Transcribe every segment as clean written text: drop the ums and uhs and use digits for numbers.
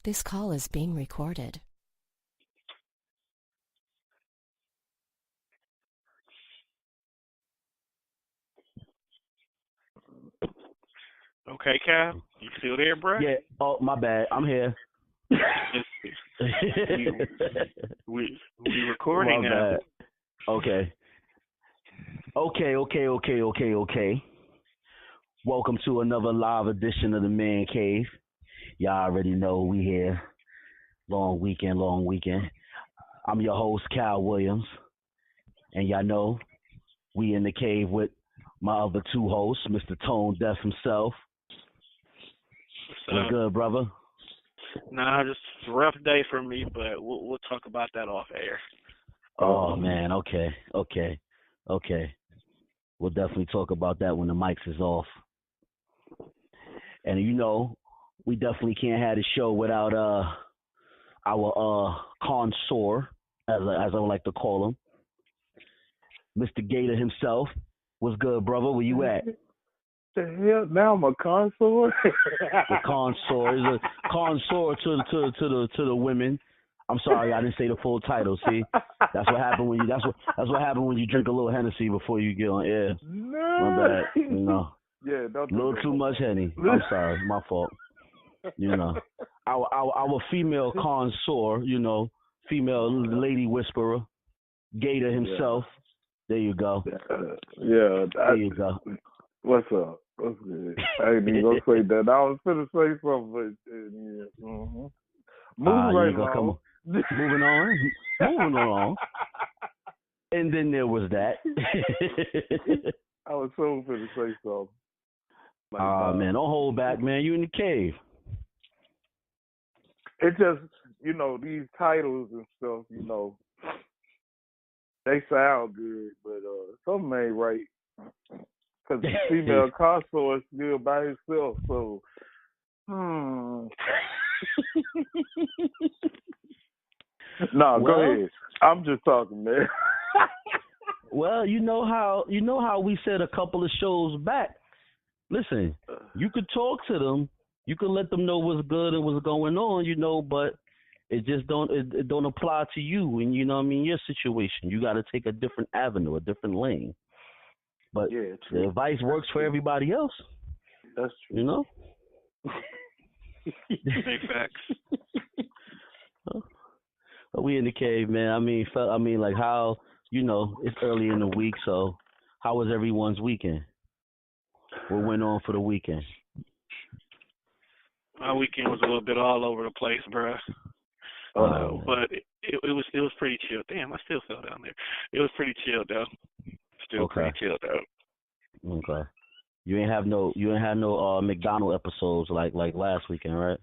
This call is being recorded. Okay, Cal, you still there, bro? Yeah. Oh, my bad. I'm here. we recording my now. bad. Okay. Okay. Welcome to another live edition of the Man Cave. Y'all already know we here. Long weekend. I'm your host, Cal Williams. And y'all know we in the cave with my other two hosts, Mr. Tone Deaf himself. What's good, brother? Nah, just a rough day for me, but we'll talk about that off air. Oh, man. Okay. We'll definitely talk about that when the mics is off. And you know, we definitely can't have the show without our connoisseur, as I would like to call him, Mr. Gator himself. What's good, brother? Where you at? The hell? Now I'm a connoisseur. The connoisseur is a connoisseur to the women. I'm sorry, I didn't say the full title. See, that's what happened when you that's what happened when you drink a little Hennessy before you get on air. No. My bad. You know. Yeah, don't A little too much Henny. I'm sorry, my fault. You know, our female connoisseur, you know, female lady whisperer, Gator himself. Yeah. There you go. There you go. What's up? What's good? I ain't even gonna say that. I was gonna say something, but yeah. Mm-hmm. Moving right along. Moving on. And then there was that. I was so gonna say something. Man, don't hold back, man. You in the cave. It just, you know, these titles and stuff, you know, they sound good, but something ain't right. Because the female connoisseur is still by himself, so, No, go ahead. I'm just talking, man. Well, you know how we said a couple of shows back. Listen, you could talk to them, you could let them know what's good and what's going on, you know, but it just don't apply to you, and you know what I mean, your situation. You got to take a different avenue, a different lane. But yeah, the advice works for everybody else. That's true. You know? Big facts. But we in the cave, man. I mean, like how, you know, it's early in the week, so how was everyone's weekend? What went on for the weekend? My weekend was a little bit all over the place, bro. But it was pretty chill. Damn, I still fell down there. It was pretty chill though. Pretty chill though. Okay. You ain't have no McDonald episodes like last weekend, right?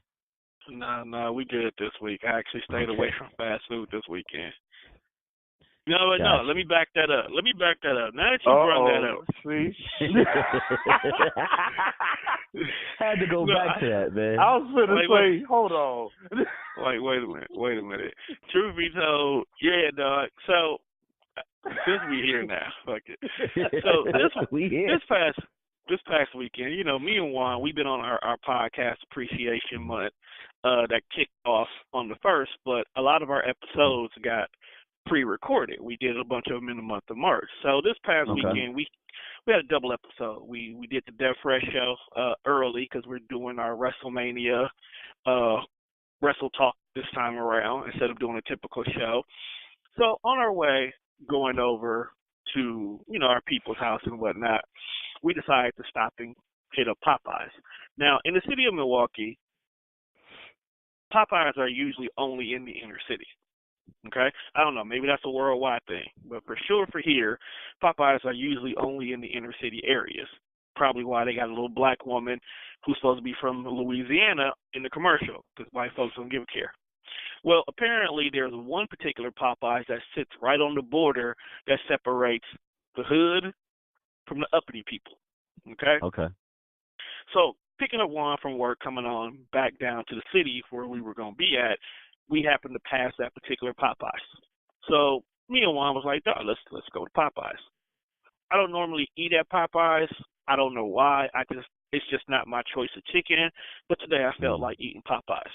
No, we good this week. I actually stayed away from fast food this weekend. No, let me back that up. Now that you brought that up. See? Had to go back to that, man. I was going to say, hold on. Wait a minute. Truth be told, yeah, dog. So, since we here now, fuck it. So, this past weekend, you know, me and Juan, we've been on our podcast appreciation month that kicked off on the 1st, but a lot of our episodes got pre-recorded. We did a bunch of them in the month of March. So this past weekend, we had a double episode. We did the Dev Fresh show early because we're doing our WrestleMania Wrestle Talk this time around instead of doing a typical show. So on our way going over to, you know, our people's house and whatnot, we decided to stop and hit up Popeyes. Now, in the city of Milwaukee, Popeyes are usually only in the inner city. Okay? I don't know. Maybe that's a worldwide thing. But for sure for here, Popeyes are usually only in the inner city areas. Probably why they got a little black woman who's supposed to be from Louisiana in the commercial, because white folks don't give a care. Well, apparently there's one particular Popeyes that sits right on the border that separates the hood from the uppity people. Okay? Okay. So picking up Juan from work, coming on back down to the city where we were going to be at, we happened to pass that particular Popeyes. So me and Juan was like, "Dog, let's go to Popeyes." I don't normally eat at Popeyes. I don't know why. It's just not my choice of chicken. But today I felt like eating Popeyes.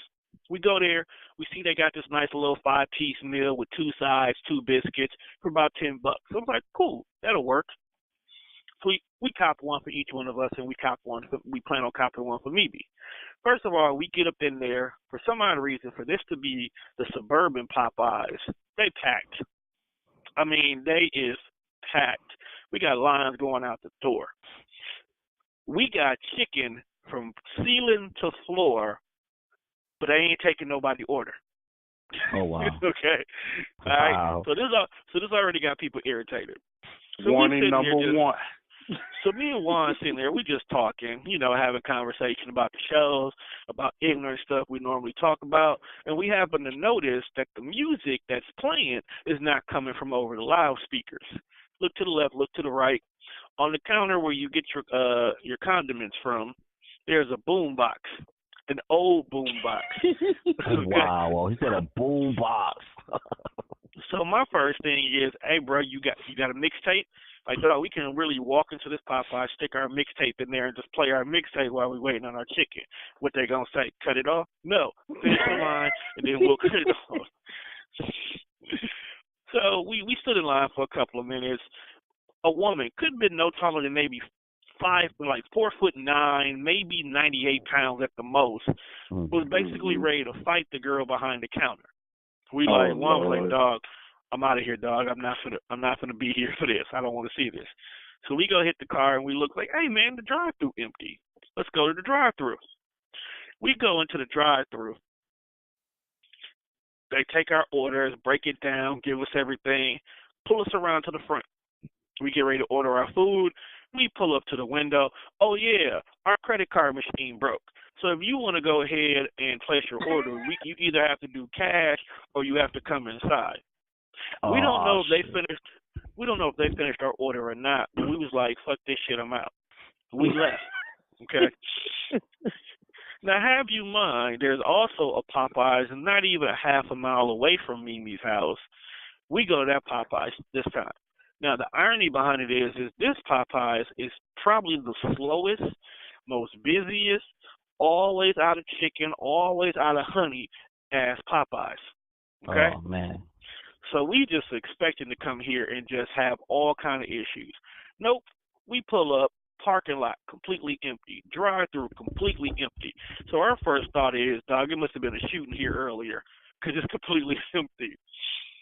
We go there. We see they got this nice little 5-piece meal with 2 sides, 2 biscuits for about $10. So I'm like, cool, that'll work. So we cop one for each one of us, and we plan on copping one for Mimi. First of all, we get up in there, for some odd reason, for this to be the suburban Popeyes, they packed. I mean, they is packed. We got lines going out the door. We got chicken from ceiling to floor, but they ain't taking nobody order. Oh, wow. Okay. All right. So this already got people irritated. So warning number 1. So me and Juan sitting there, we just talking, having conversation about the shows, about ignorant stuff we normally talk about, and we happen to notice that the music that's playing is not coming from over the loudspeakers. Look to the left, look to the right. On the counter where you get your condiments from, there's a boom box, an old boom box. Okay. Wow, he said a boom box. So my first thing is, hey, bro, you got a mixtape? Like, dog, we can really walk into this Popeye, stick our mixtape in there, and just play our mixtape while we're waiting on our chicken. What they gonna say? Cut it off? No. Finish the line, and then we'll cut it off. So we stood in line for a couple of minutes. A woman, could have been no taller than maybe 4'9", maybe 98 pounds at the most, was basically ready to fight the girl behind the counter. We one was like, dog, I'm out of here, dog. I'm not gonna be here for this. I don't want to see this. So we go hit the car and we look like, hey man, the drive-thru empty. Let's go to the drive-thru. We go into the drive-thru. They take our orders, break it down, give us everything, pull us around to the front. We get ready to order our food. We pull up to the window. Oh yeah, our credit card machine broke. So if you want to go ahead and place your order, you either have to do cash or you have to come inside. We don't know if they finished. We don't know if they finished our order or not. But we was like, fuck this shit, I'm out. We left. Okay. Now have you mind, there's also a Popeyes not even a half a mile away from Mimi's house. We go to that Popeyes this time. Now the irony behind it is this Popeyes is probably the slowest, most busiest, always out of chicken, always out of honey as Popeyes. Okay? Oh man. So we just expecting to come here and just have all kind of issues. Nope. We pull up, parking lot completely empty, drive-through completely empty. So our first thought is, dog, it must have been a shooting here earlier because it's completely empty.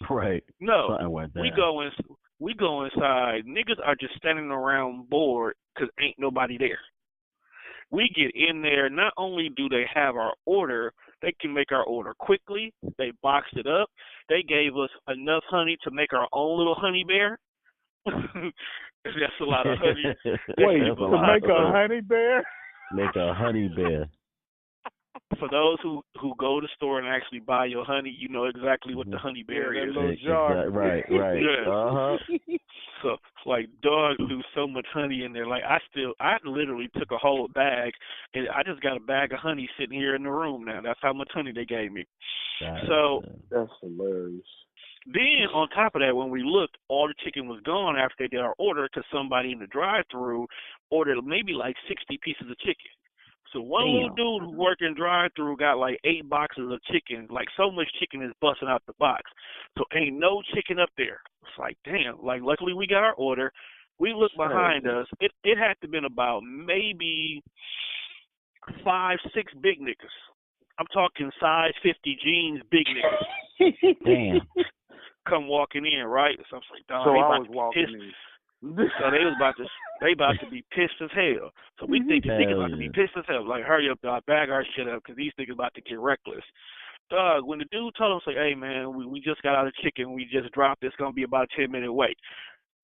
Right. No, we go inside. Niggas are just standing around bored because ain't nobody there. We get in there. Not only do they have our order, they can make our order quickly. They boxed it up. They gave us enough honey to make our own little honey bear. That's a lot of honey. Wait, to make a honey bear? Make a honey bear. For those who go to the store and actually buy your honey, you know exactly what the honey bear is. Right. Yeah. Uh-huh. So, like, dogs do so much honey in there. Like, I literally took a whole bag, and I just got a bag of honey sitting here in the room now. That's how much honey they gave me. That's hilarious. Then, on top of that, when we looked, all the chicken was gone after they did our order because somebody in the drive-thru ordered maybe like 60 pieces of chicken. So one little dude who worked in drive-thru got like 8 boxes of chicken. Like, so much chicken is busting out the box. So ain't no chicken up there. It's like, damn. Like, luckily we got our order. We looked behind us. It had to have been about maybe 5, 6 big niggas. I'm talking size 50 jeans, big niggas. Damn. Come walking in, right? So I was like, dog, so I was walking in. So they about to be pissed as hell. So we think these niggas about to be pissed as hell. Like, hurry up, dog, bag our shit up, because these niggas about to get reckless. Dog, when the dude told us, like, hey, man, we just got out of chicken, we just dropped, it's going to be about a 10-minute wait.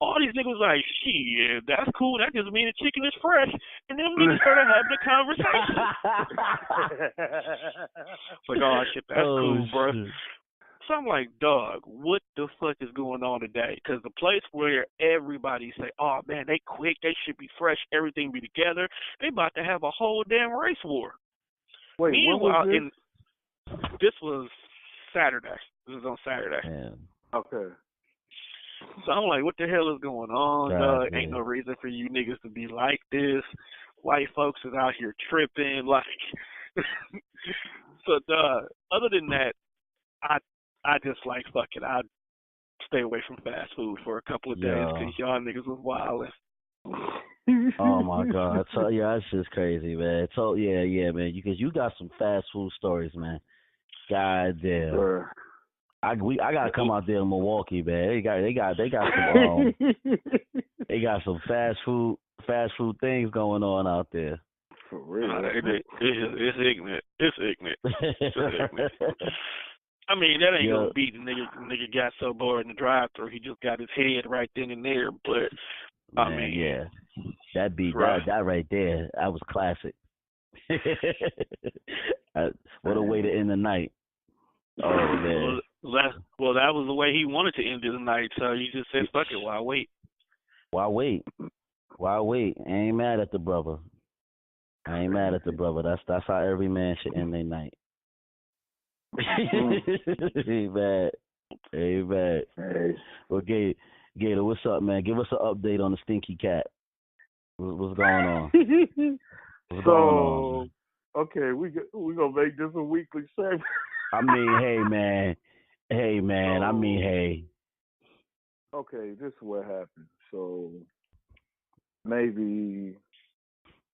All these niggas was like, shit, that's cool, that just means the chicken is fresh. And then we started having a conversation. Like, oh, shit, that's cool, bro. Shit. So I'm like, dog, what the fuck is going on today? Because the place where everybody say, oh, man, they quick, they should be fresh, everything be together, they about to have a whole damn race war. Wait, meanwhile, when was this? This was Saturday. This was on Saturday. Man. Okay. So I'm like, what the hell is going on, dog? Ain't no reason for you niggas to be like this. White folks is out here tripping, like... So, other than that, I just like fuck it. I stay away from fast food for a couple of days because y'all niggas was wildin'. Oh my God! So yeah, that's just crazy, man. So yeah, man. Because you got some fast food stories, man. God damn. I gotta come out there in Milwaukee, man. They got some they got some fast food things going on out there. For real. It's ignorant. It's ignorant. I mean, that ain't gonna beat the nigga got so bored in the drive-thru he just got his head right then and there. But I mean, yeah, that beat right. that right there. That was classic. What a way to end the night. Oh man. Well, that was the way he wanted to end the night. So he just said, "Fuck it, why wait?" Why wait? I ain't mad at the brother. That's how every man should end their night. Amen. Hey. Well, Gator, what's up, man? Give us an update on the stinky cat. What's going on? What's going on? Okay, we gonna make this a weekly segment. I mean, hey, man. Hey. Okay, this is what happened. So maybe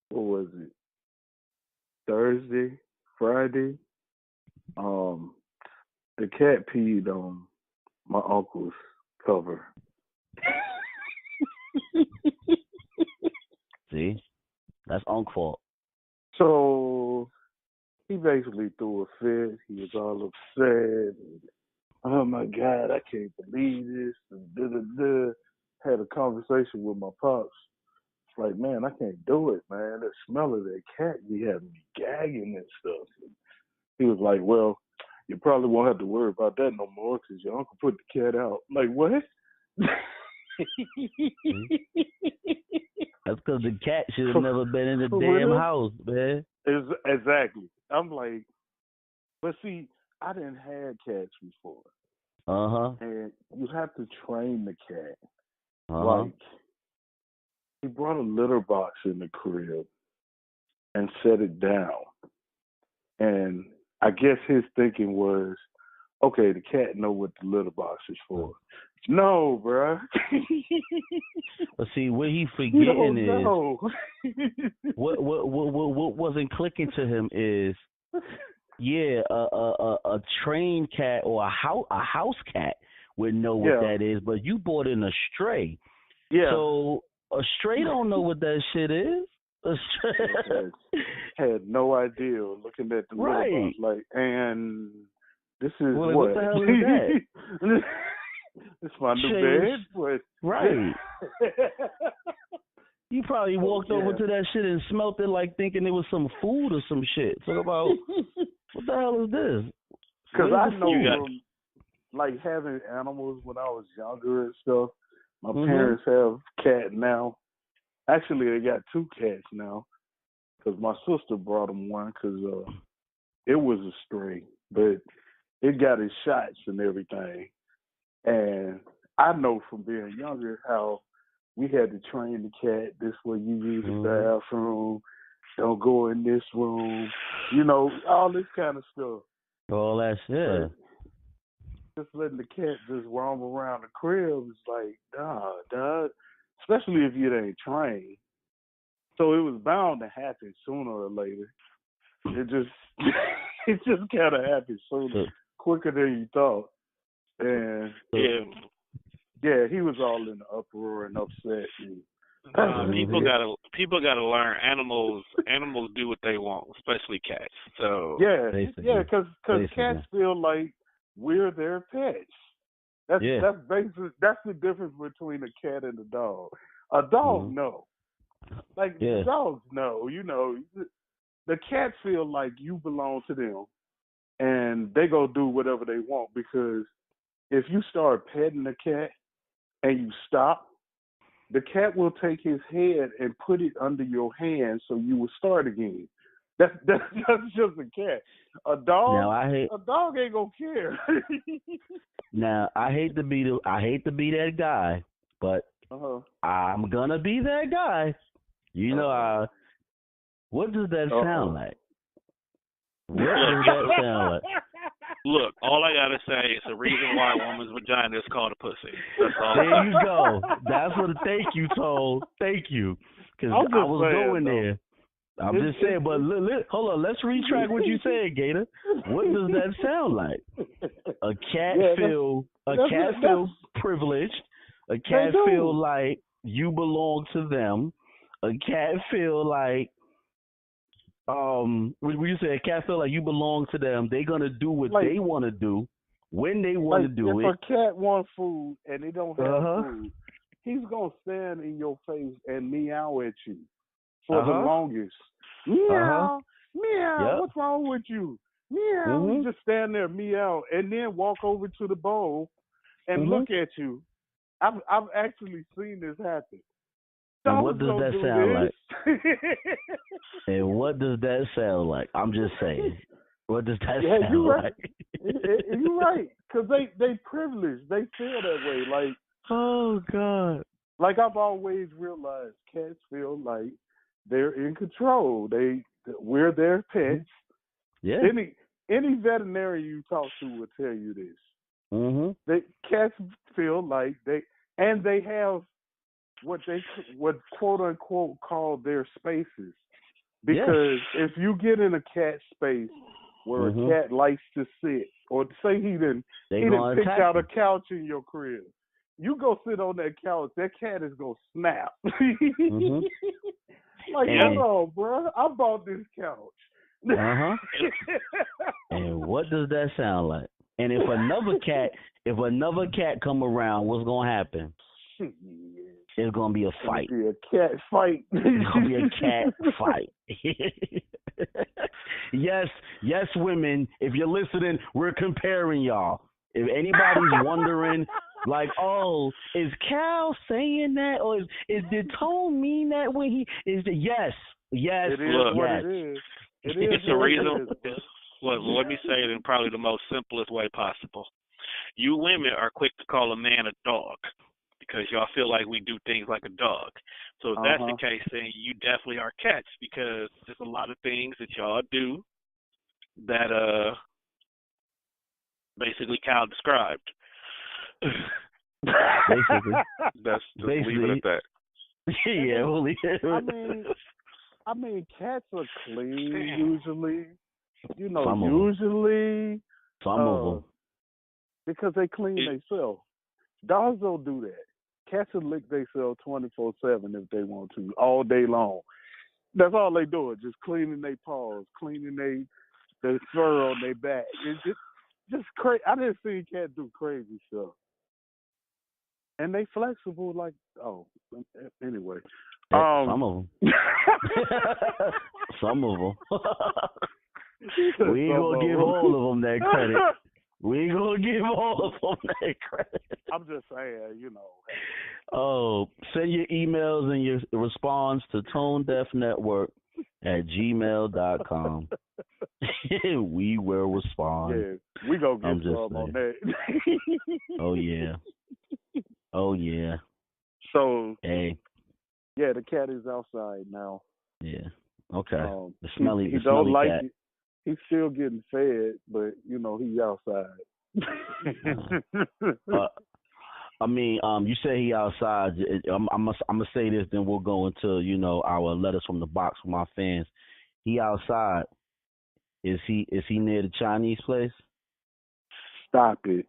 what was it? Thursday, Friday. The cat peed on my uncle's cover. See, that's Unc's fault. So he basically threw a fit. He was all upset. Oh my God, I can't believe this. And had a conversation with my pops. It's like, man, I can't do it, man. The smell of that cat be having me gagging and stuff. And he was like, well, you probably won't have to worry about that no more because your uncle put the cat out. I'm like, what? That's because the cat should have never been in the damn house, man. Exactly. I'm like, but see, I didn't have cats before. And you have to train the cat. Like, he brought a litter box in the crib and set it down. And I guess his thinking was, okay, the cat know what the litter box is for. No, bruh. But see, what he forgetting is what wasn't clicking to him is, a trained cat or a house cat would know what that is, but you bought in a stray. Yeah. So a stray don't know what that shit is. Had no idea looking at the litter box, like, and this is what the hell is that? It's my new bed, but right. You probably walked over to that shit and smelt it like thinking it was some food or some shit. So about what the hell is this? Because I know from like having animals when I was younger and stuff. My parents have cat now. Actually, they got 2 cats now because my sister brought them one because it was a stray, but it got its shots and everything. And I know from being younger how we had to train the cat. This way you use the bathroom. Don't go in this room. You know, all this kind of stuff. All that shit. Just letting the cat just roam around the crib is like, nah, dog. Especially if you ain't trained. So it was bound to happen sooner or later. It just kind of happened sooner, quicker than you thought. And he was all in the uproar and upset. People gotta learn. Animals do what they want, especially cats. So because cats feel like we're their pets. That's basically the difference between a cat and a dog. A dog no, like dogs know. You know, the cats feel like you belong to them, and they go do whatever they want because if you start petting the cat and you stop, the cat will take his head and put it under your hand so you will start again. That's just a cat. A dog, a dog ain't gonna care. Now I hate to be that guy, but I'm gonna be that guy. You know, what does that sound like? What does that sound like? Look, all I gotta say is the reason why a woman's vagina is called a pussy. That's all. There you go. That's what. Thank you, Toll. Thank you. Because I was going there. I'm just saying, but hold on. Let's retract what you said, Gator. What does that sound like? A cat feel privileged. A cat feel like you belong to them. A cat feel like when you say a cat feel like you belong to them, they're gonna do what they want to do when they want to do it. If a cat wants food and they don't have food, he's gonna stand in your face and meow at you for the longest. Meow, meow. What's wrong with you? Meow. He just stand there, meow, and then walk over to the bowl and look at you. I've actually seen this happen. And what does that sound like? And what does that sound like? I'm just saying. What does that sound like? You're right. Because they privileged. They feel that way. Like, oh, God. Like I've always realized cats feel like they're in control. We're their pets. Yeah. Any veterinarian you talk to will tell you this. Cats feel like they have what quote unquote call their spaces. Because if you get in a cat space where a cat likes to sit, or say he didn't pick out a couch in your crib, you go sit on that couch, that cat is gonna snap. Like, hold on, bro, I bought this couch. And what does that sound like? And if another cat come around, what's gonna happen? It's gonna be a fight. It's gonna be a cat fight. It's gonna be a cat fight. Yes, women, if you're listening, we're comparing y'all. If anybody's wondering, like, oh, is Cal saying that, or did Tone mean that when he is? Yes. It is what it is. It's the reason. Let me say it in probably the most simplest way possible. You women are quick to call a man a dog because y'all feel like we do things like a dog. So if that's the case, then you definitely are cats because there's a lot of things that y'all do that basically Cal described. Basically. Just leave it at that. Yeah, we'll leave it. I mean, cats are clean usually. Some of them. Because they clean themselves. Dogs don't do that. Cats will lick themselves 24/7 if they want to, all day long. That's all they do, just cleaning their paws, cleaning their fur on their back. It's just crazy. I didn't see cats do crazy stuff. And they flexible like, anyway. Some of them. Some of them. We ain't gonna give all of them that credit. We ain't gonna give all of them that credit. I'm just saying, Oh, send your emails and your response to tonedeafnetwork@gmail.com. We will respond. Yeah, we gonna get some on that. Oh yeah. Oh yeah. So hey. Yeah, the cat is outside now. Yeah. Okay. The smelly don't like cat. He's still getting fed, but he's outside. You say he outside. I'm gonna say this, then we'll go into our letters from the box from our fans. He outside. Is he near the Chinese place? Stop it.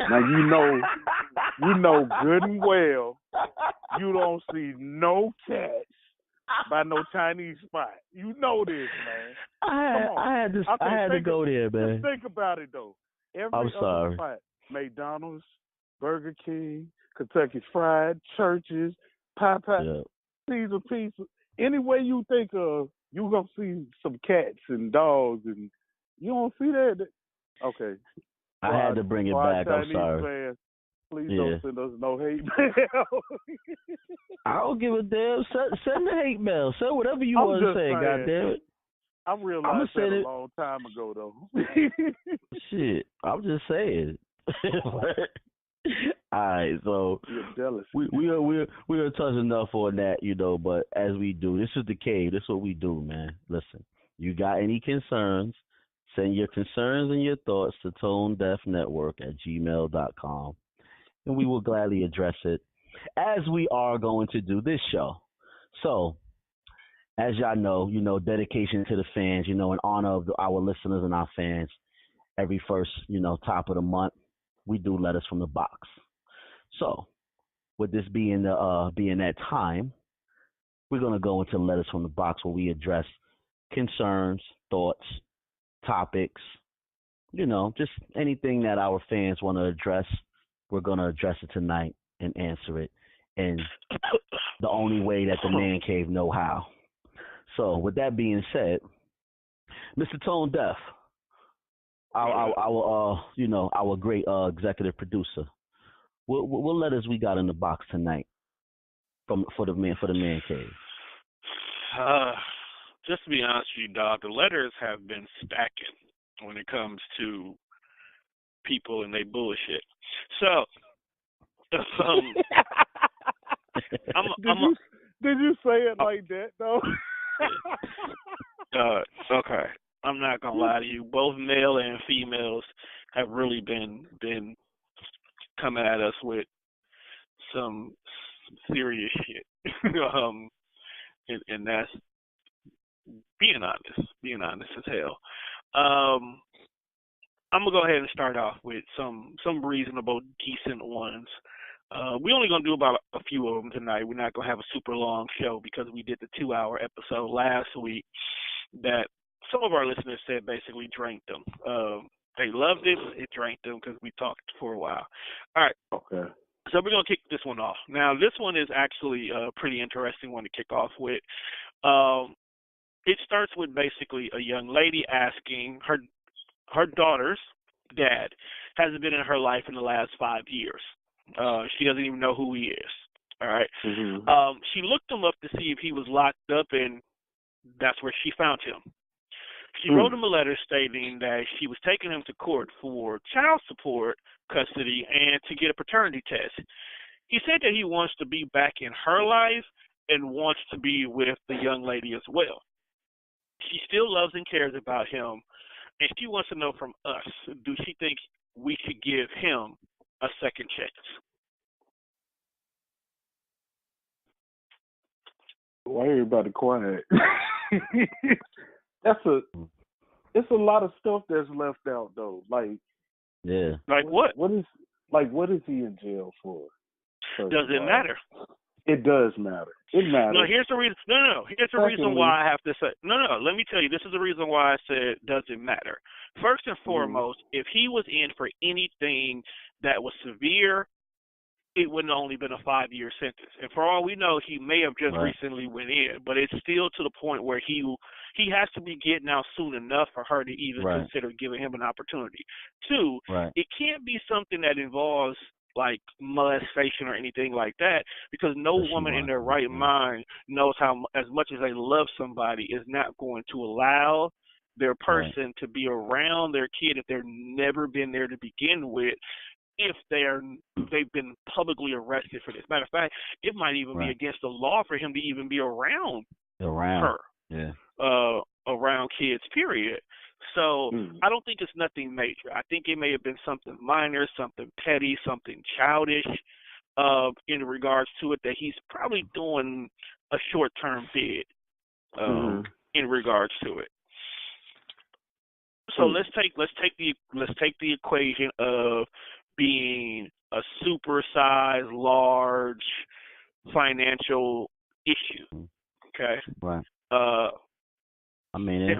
Now you know good and well you don't see no cats by no Chinese spot. You know this, man. I had to go there, man. Just think about it though. Every other spot, McDonald's, Burger King, Kentucky Fried, Churches, Popeye, Caesar Pizza. Anywhere you think of, you gonna see some cats and dogs, and you don't see that. Okay. I had to bring it back. I'm sorry. Fans, please don't send us no hate mail. I don't give a damn. Send the hate mail. Say whatever you want to say. Goddamn it. I realized that a long time ago, though. Shit, I'm just saying. All right, so we're touch enough on that, but as we do, this is the cave. This is what we do, man. Listen, you got any concerns? Send your concerns and your thoughts to tonedeafnetwork@gmail.com, and we will gladly address it, as we are going to do this show. So, as y'all know, dedication to the fans, in honor of our listeners and our fans, every first, top of the month, we do Letters from the Box. So, with this being that time, we're going to go into Letters from the Box, where we address concerns, thoughts, topics, just anything that our fans want to address. We're going to address it tonight and answer it in the only way that the Man Cave know how. So, with that being said, Mr. Tone Deaf, our great executive producer, what letters we got in the box tonight for the Man Cave? Just to be honest with you, dog, the letters have been stacking when it comes to people and they bullshit. So, did you say it like that though? Okay. I'm not gonna lie to you. Both male and females have really been coming at us with some serious shit. And that's being honest as hell. I'm gonna go ahead and start off with some reasonable, decent ones. We're only gonna do about a few of them tonight. We're not gonna have a super long show because we did the 2-hour episode last week that some of our listeners said basically drank them. They loved it. It drank them because we talked for a while. All right. Okay. So we're going to kick this one off. Now, this one is actually a pretty interesting one to kick off with. It starts with basically a young lady asking her daughter's dad hasn't been in her life in the last 5 years. She doesn't even know who he is. All right. Mm-hmm. She looked him up to see if he was locked up, and that's where she found him. She wrote him a letter stating that she was taking him to court for child support, custody, and to get a paternity test. He said that he wants to be back in her life and wants to be with the young lady as well. She still loves and cares about him, and she wants to know from us, do she think we should give him a second chance? Why everybody quiet? It's a lot of stuff that's left out though. Like what? What is he in jail for? Does it matter? It does matter. It matters. No, here's the reason. No. Here's the reason why I have to say. No. Let me tell you. This is the reason why I said does it matter. First and foremost, if he was in for anything that was severe, it wouldn't only been a 5-year sentence. And for all we know, he may have just recently went in, but it's still to the point where he has to be getting out soon enough for her to even consider giving him an opportunity. Two, it can't be something that involves like molestation or anything like that, because no woman in their right mind knows how, as much as they love somebody, is not going to allow their person to be around their kid if they've never been there to begin with, if they've been publicly arrested for this. Matter of fact, it might even be against the law for him to even be around her. Yeah. Around kids, period. So I don't think it's nothing major. I think it may have been something minor, something petty, something childish in regards to it, that he's probably doing a short-term bid in regards to it. So let's take the equation of being a super-sized, large financial issue. Okay. Right. I mean,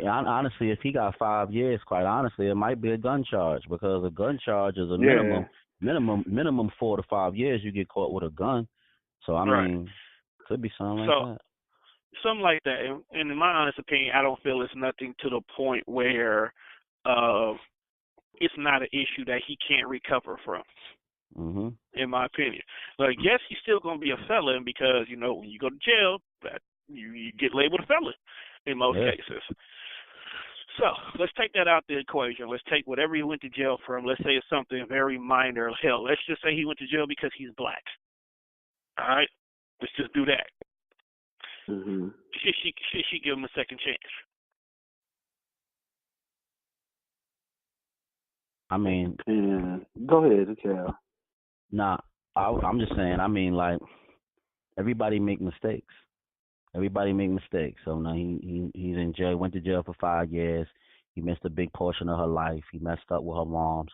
honestly, if he got 5 years, quite honestly, it might be a gun charge, because a gun charge is a minimum 4 to 5 years. You get caught with a gun, so I mean, could be something like that. Something like that. And in my honest opinion, I don't feel it's nothing to the point where it's not an issue that he can't recover from. In my opinion, like, yes, he's still going to be a felon, because when you go to jail, that you get labeled a felon in most cases. So let's take that out the equation. Let's take whatever he went to jail from. Let's say it's something very minor. Hell, let's just say he went to jail because he's black. All right, let's just do that. Should she give him a second chance? I mean, Yeah. Go ahead, Cal. nah, I'm just saying. I mean, like everybody make mistakes. Everybody make mistakes. So now he's in jail. Went to jail for 5 years. He missed a big portion of her life. He messed up with her moms.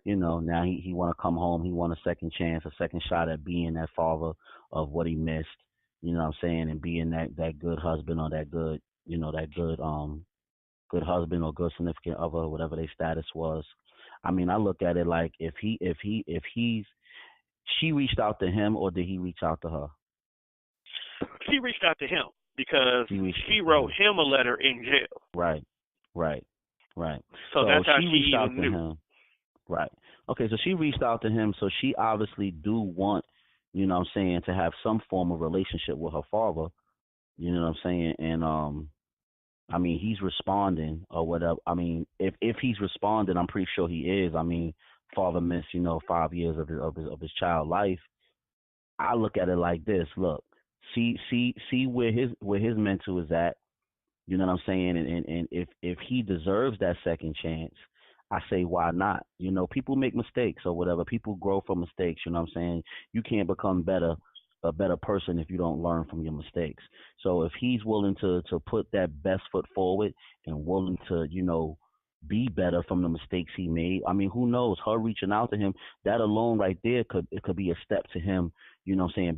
Now he want to come home. He want a second chance, a second shot at being that father of what he missed. You know what I'm saying, and being that good husband or that good that good husband or good significant other, whatever their status was. I mean, I look at it like if she reached out to him or did he reach out to her? She reached out to him because she wrote him a letter in jail. Right. So that's how she reached out to knew. him. Right. Okay, so she reached out to him, so she obviously do want, to have some form of relationship with her father. You know what I'm saying? And I mean, he's responding or whatever. I mean, if he's responding, I'm pretty sure he is. I mean, father missed, 5 years of his child life. I look at it like this. Look, see where his mental is at. You know what I'm saying? And if he deserves that second chance, I say why not? People make mistakes or whatever. People grow from mistakes. You know what I'm saying? You can't become a better person if you don't learn from your mistakes. So if he's willing to put that best foot forward and willing to, be better from the mistakes he made. I mean, who knows? Her reaching out to him, that alone right there could be a step to him,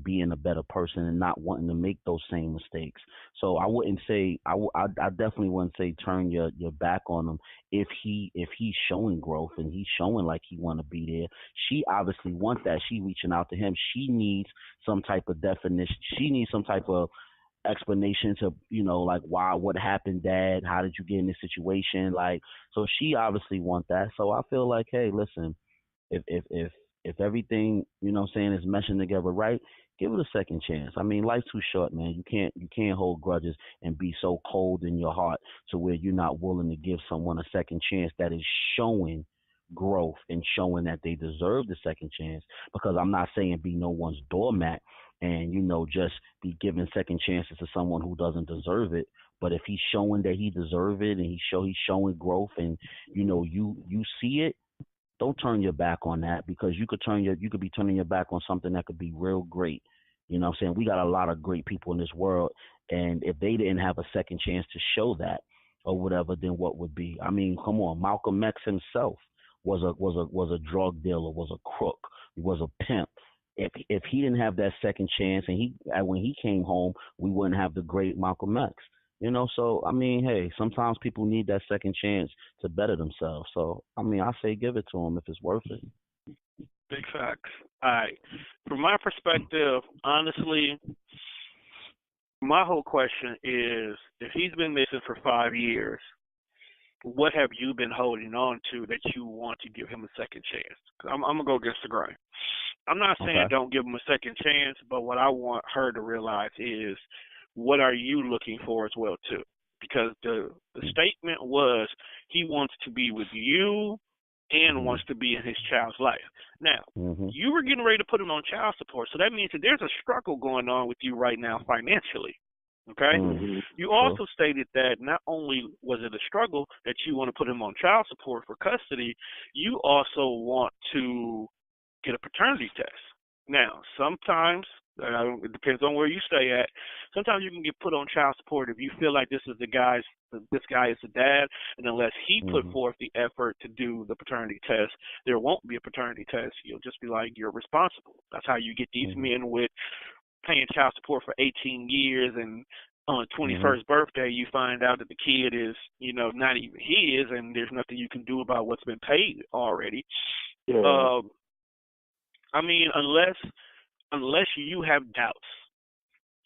being a better person and not wanting to make those same mistakes. So I wouldn't say I definitely wouldn't say turn your back on him if he's showing growth and he's showing like he want to be there. She obviously wants that. She reaching out to him. She needs some type of definition. She needs some type of explanation to like why, what happened, dad, how did you get in this situation, like, so she obviously want that. So I feel like, hey, listen, if everything is meshing together right, give it a second chance. I mean, life's too short, man. You can't hold grudges and be so cold in your heart to where you're not willing to give someone a second chance that is showing growth and showing that they deserve the second chance. Because I'm not saying be no one's doormat and just be giving second chances to someone who doesn't deserve it. But if he's showing that he deserves it and he's showing growth and you see it, don't turn your back on that, because you could be turning your back on something that could be real great. You know what I'm saying? We got a lot of great people in this world, and if they didn't have a second chance to show that or whatever, then what would be? I mean, come on, Malcolm X himself was a drug dealer, was a crook, was a pimp. If he didn't have that second chance and when he came home, we wouldn't have the great Malcolm X. So I mean, hey, sometimes people need that second chance to better themselves. So I mean, I say give it to them if it's worth it. Big facts. All right. From my perspective, honestly, my whole question is, if he's been missing for 5 years, what have you been holding on to that you want to give him a second chance? I'm going to go against the grain. I'm not saying don't give him a second chance, but what I want her to realize is, what are you looking for as well, too? Because the statement was he wants to be with you and wants to be in his child's life. Now, you were getting ready to put him on child support, so that means that there's a struggle going on with you right now financially. Okay? You also stated that not only was it a struggle that you want to put him on child support for custody, you also want to get a paternity test. Now, sometimes, it depends on where you stay at, sometimes you can get put on child support if you feel like this guy is the dad, and unless he put forth the effort to do the paternity test, there won't be a paternity test. You'll just be like, you're responsible. That's how you get these men with paying child support for 18 years, and on the 21st birthday, you find out that the kid is, not even his, and there's nothing you can do about what's been paid already. Yeah. I mean, unless you have doubts,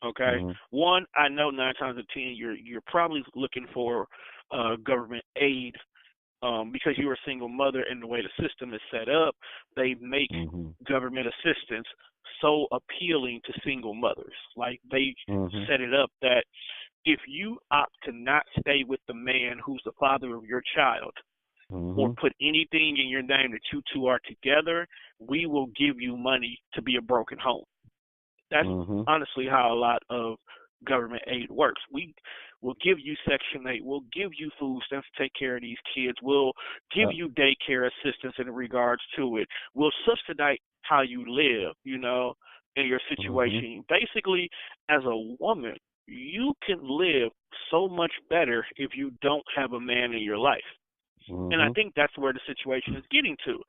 okay? One, I know 9 times out of 10 you're probably looking for government aid because you're a single mother, and the way the system is set up, they make government assistance so appealing to single mothers. Like, they set it up that if you opt to not stay with the man who's the father of your child, or put anything in your name that you two are together, we will give you money to be a broken home. That's honestly how a lot of government aid works. We'll give you Section 8. We'll give you food stamps to take care of these kids. We'll give you daycare assistance in regards to it. We'll subsidize how you live, in your situation. Basically, as a woman, you can live so much better if you don't have a man in your life. And I think that's where the situation is getting to.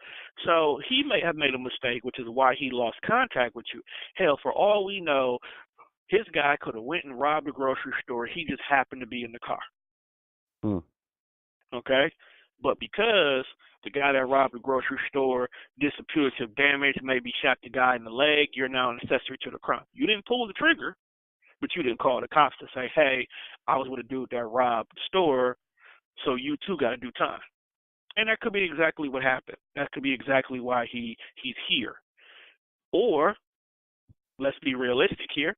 So he may have made a mistake, which is why he lost contact with you. Hell, for all we know, his guy could have went and robbed a grocery store. He just happened to be in the car. Okay? But because the guy that robbed the grocery store did some punitive damage, maybe shot the guy in the leg, you're now an accessory to the crime. You didn't pull the trigger, but you didn't call the cops to say, hey, I was with a dude that robbed the store, so you too got to do time. And that could be exactly what happened. That could be exactly why he's here. Or, let's be realistic here,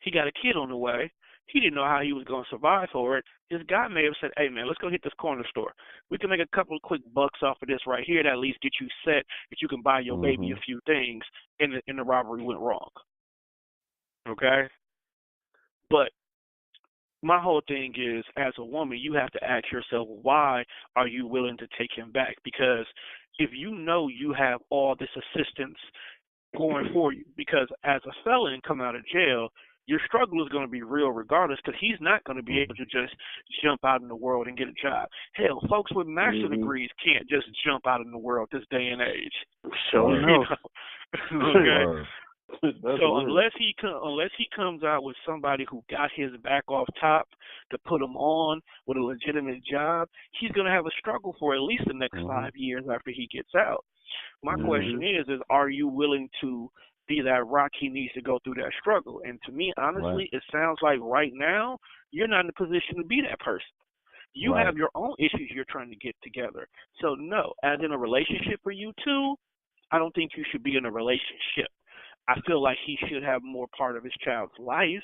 he got a kid on the way. He didn't know how he was going to survive for it. His guy may have said, hey, man, let's go hit this corner store. We can make a couple of quick bucks off of this right here to at least get you set that you can buy your baby a few things, and the robbery went wrong. Okay? But my whole thing is, as a woman, you have to ask yourself, why are you willing to take him back? Because if you know you have all this assistance going for you, because as a felon coming out of jail, your struggle is going to be real regardless, because he's not going to be able to just jump out in the world and get a job. Hell, folks with master degrees can't just jump out in the world this day and age. Sure enough. Okay. So unless he comes out with somebody who got his back off top to put him on with a legitimate job, he's going to have a struggle for at least the next 5 years after he gets out. My question is are you willing to be that rock he needs to go through that struggle? And to me, honestly, it sounds like right now you're not in a position to be that person. You have your own issues you're trying to get together. So no, as in a relationship for you two, I don't think you should be in a relationship. I feel like he should have more part of his child's life,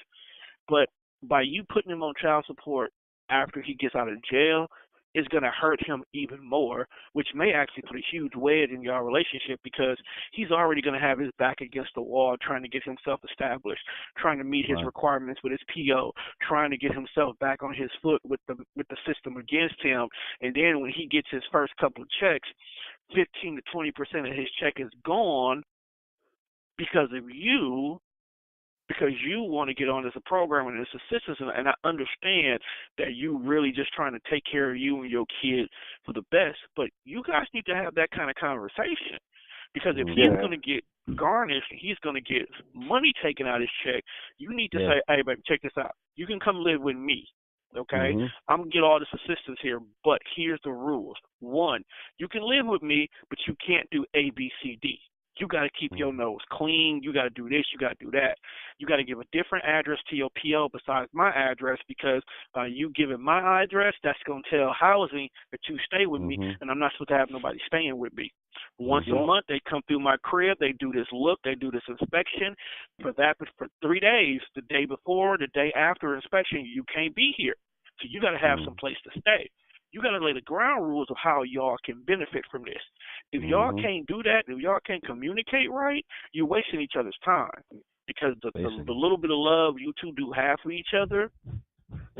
but by you putting him on child support after he gets out of jail is going to hurt him even more, which may actually put a huge wedge in your relationship, because he's already going to have his back against the wall trying to get himself established, trying to meet his requirements with his PO, trying to get himself back on his foot with the system against him. And then when he gets his first couple of checks, 15 to 20% of his check is gone because of you, because you want to get on as a program and this assistance, and I understand that you really just trying to take care of you and your kid for the best, but you guys need to have that kind of conversation, because if he's going to get garnished and he's going to get money taken out of his check, you need to say, hey, baby, check this out. You can come live with me. Okay, I'm going to get all this assistance here, but here's the rules. 1, you can live with me, but you can't do A, B, C, D. You got to keep your nose clean. You got to do this. You got to do that. You got to give a different address to your PO besides my address, because you giving my address, that's going to tell housing that you stay with me, and I'm not supposed to have nobody staying with me. Once a month, they come through my crib. They do this look. They do this inspection. For 3 days, the day before, the day after inspection, you can't be here. So you got to have some place to stay. You got to lay the ground rules of how y'all can benefit from this. If y'all can't do that, if y'all can't communicate right, you're wasting each other's time. Because the little bit of love you two do have for each other,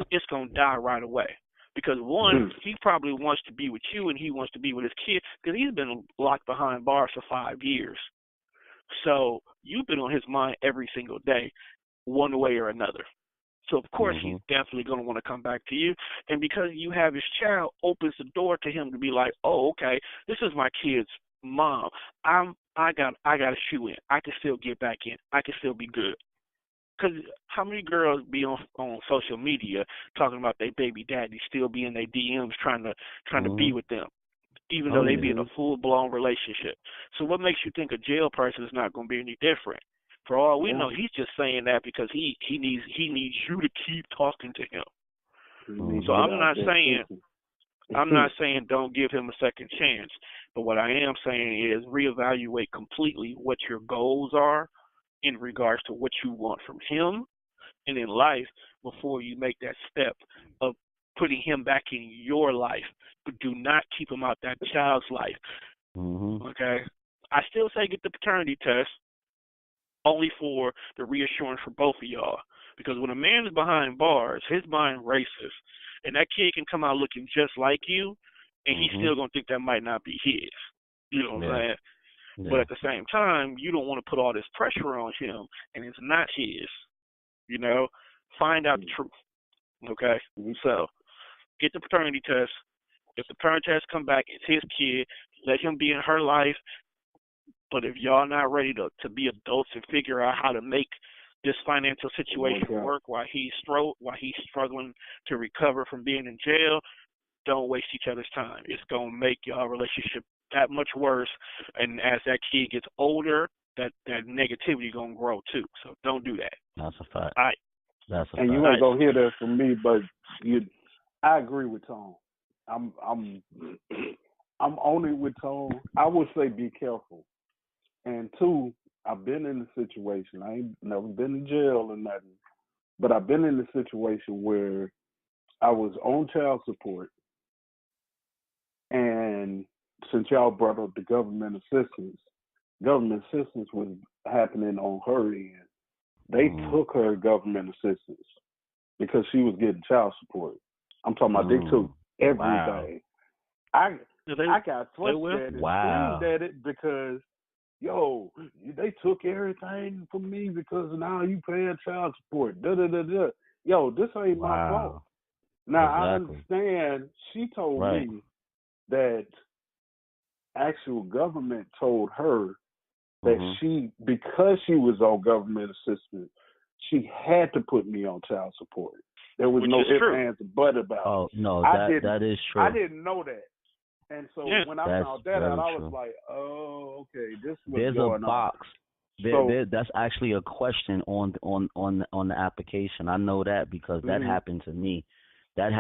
it's going to die right away. Because one, he probably wants to be with you and he wants to be with his kid, because he's been locked behind bars for 5 years. So you've been on his mind every single day, one way or another. So, of course, he's definitely going to want to come back to you. And because you have his child, opens the door to him to be like, oh, okay, this is my kid's mom. I got a shoe in. I can still get back in. I can still be good. Because how many girls be on social media talking about their baby daddy still be in their DMs trying to be with them, even though they be in a full-blown relationship? So what makes you think a jail person is not going to be any different? For all we know, he's just saying that because he needs you to keep talking to him. So I'm not saying don't give him a second chance. But what I am saying is reevaluate completely what your goals are in regards to what you want from him and in life before you make that step of putting him back in your life. But do not keep him out that child's life. Okay? I still say get the paternity test, only for the reassurance for both of y'all. Because when a man is behind bars, his mind races, and that kid can come out looking just like you, and he's still gonna think that might not be his. You know what I'm saying? Yeah. But at the same time, you don't want to put all this pressure on him, and it's not his. You know, find out the truth. Okay, so get the paternity test. If the paternity test come back, it's his kid. Let him be in her life. But if y'all not ready to be adults and figure out how to make this financial situation work while he's struggling to recover from being in jail, don't waste each other's time. It's gonna make y'all relationship that much worse. And as that kid gets older, that negativity gonna grow too. So don't do that. That's a fact. All right. That's a and fact. you ain't gonna hear that from me, but I agree with Tone. I'm only with Tone. I would say be careful. And two, I've been in the situation. I ain't never been in jail or nothing, but I've been in the situation where I was on child support, and since y'all brought up the government assistance was happening on her end. They took her government assistance because she was getting child support. I'm talking about they took everything. Wow. I got frustrated and screamed at it because, yo, they took everything from me because now you paying child support. Da-da-da-da. Yo, this ain't my fault. Now, I understand she told me that actual government told her that because she was on government assistance, she had to put me on child support. There was no ifs, ands, or buts about it. Oh, no, that is true. I didn't know that. And so when I found that out, I was like, oh, okay, this was There's going a box. That's actually a question on the application. I know that because that happened to me. That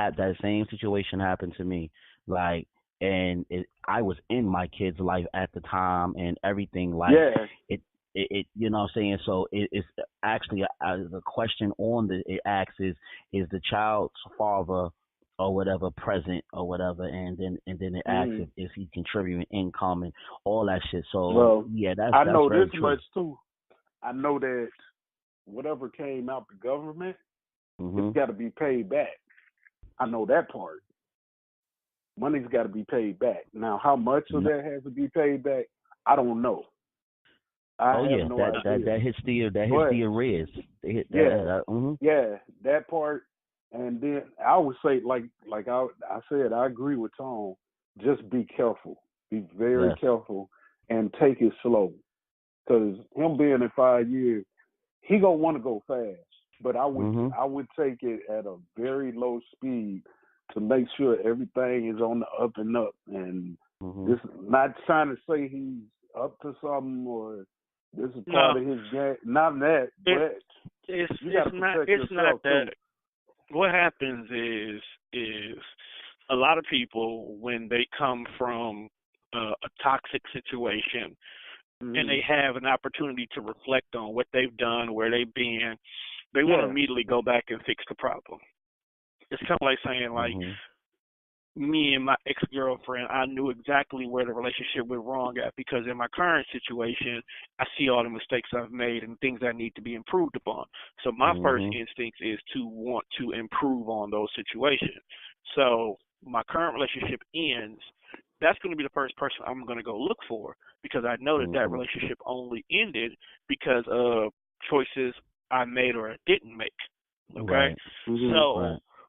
same situation happened to me. And I was in my kid's life at the time and everything. It you know what I'm saying? So it's actually the question on it asks is the child's father or whatever present or whatever, and then it asks if he's contributing income and all that shit. So that's I know very this true. much too. I know that whatever came out the government, it's got to be paid back. I know that part. Money's got to be paid back. Now, how much of that has to be paid back, I don't know. That hits the arrears. That part. And then I would say, like I said, I agree with Tom. Just be careful. Be very careful and take it slow. Because him being in 5 years, he gonna want to go fast. But I would take it at a very low speed to make sure everything is on the up and up. And this not trying to say he's up to something or this is part of his game. Not that, but it's not that. Too. What happens is a lot of people, when they come from a toxic situation and they have an opportunity to reflect on what they've done, where they've been, they want to immediately go back and fix the problem. It's kind of like saying, me and my ex-girlfriend, I knew exactly where the relationship went wrong at because in my current situation, I see all the mistakes I've made and things that need to be improved upon. So my first instinct is to want to improve on those situations. So my current relationship ends, that's going to be the first person I'm going to go look for because I know that relationship only ended because of choices I made or I didn't make. Okay?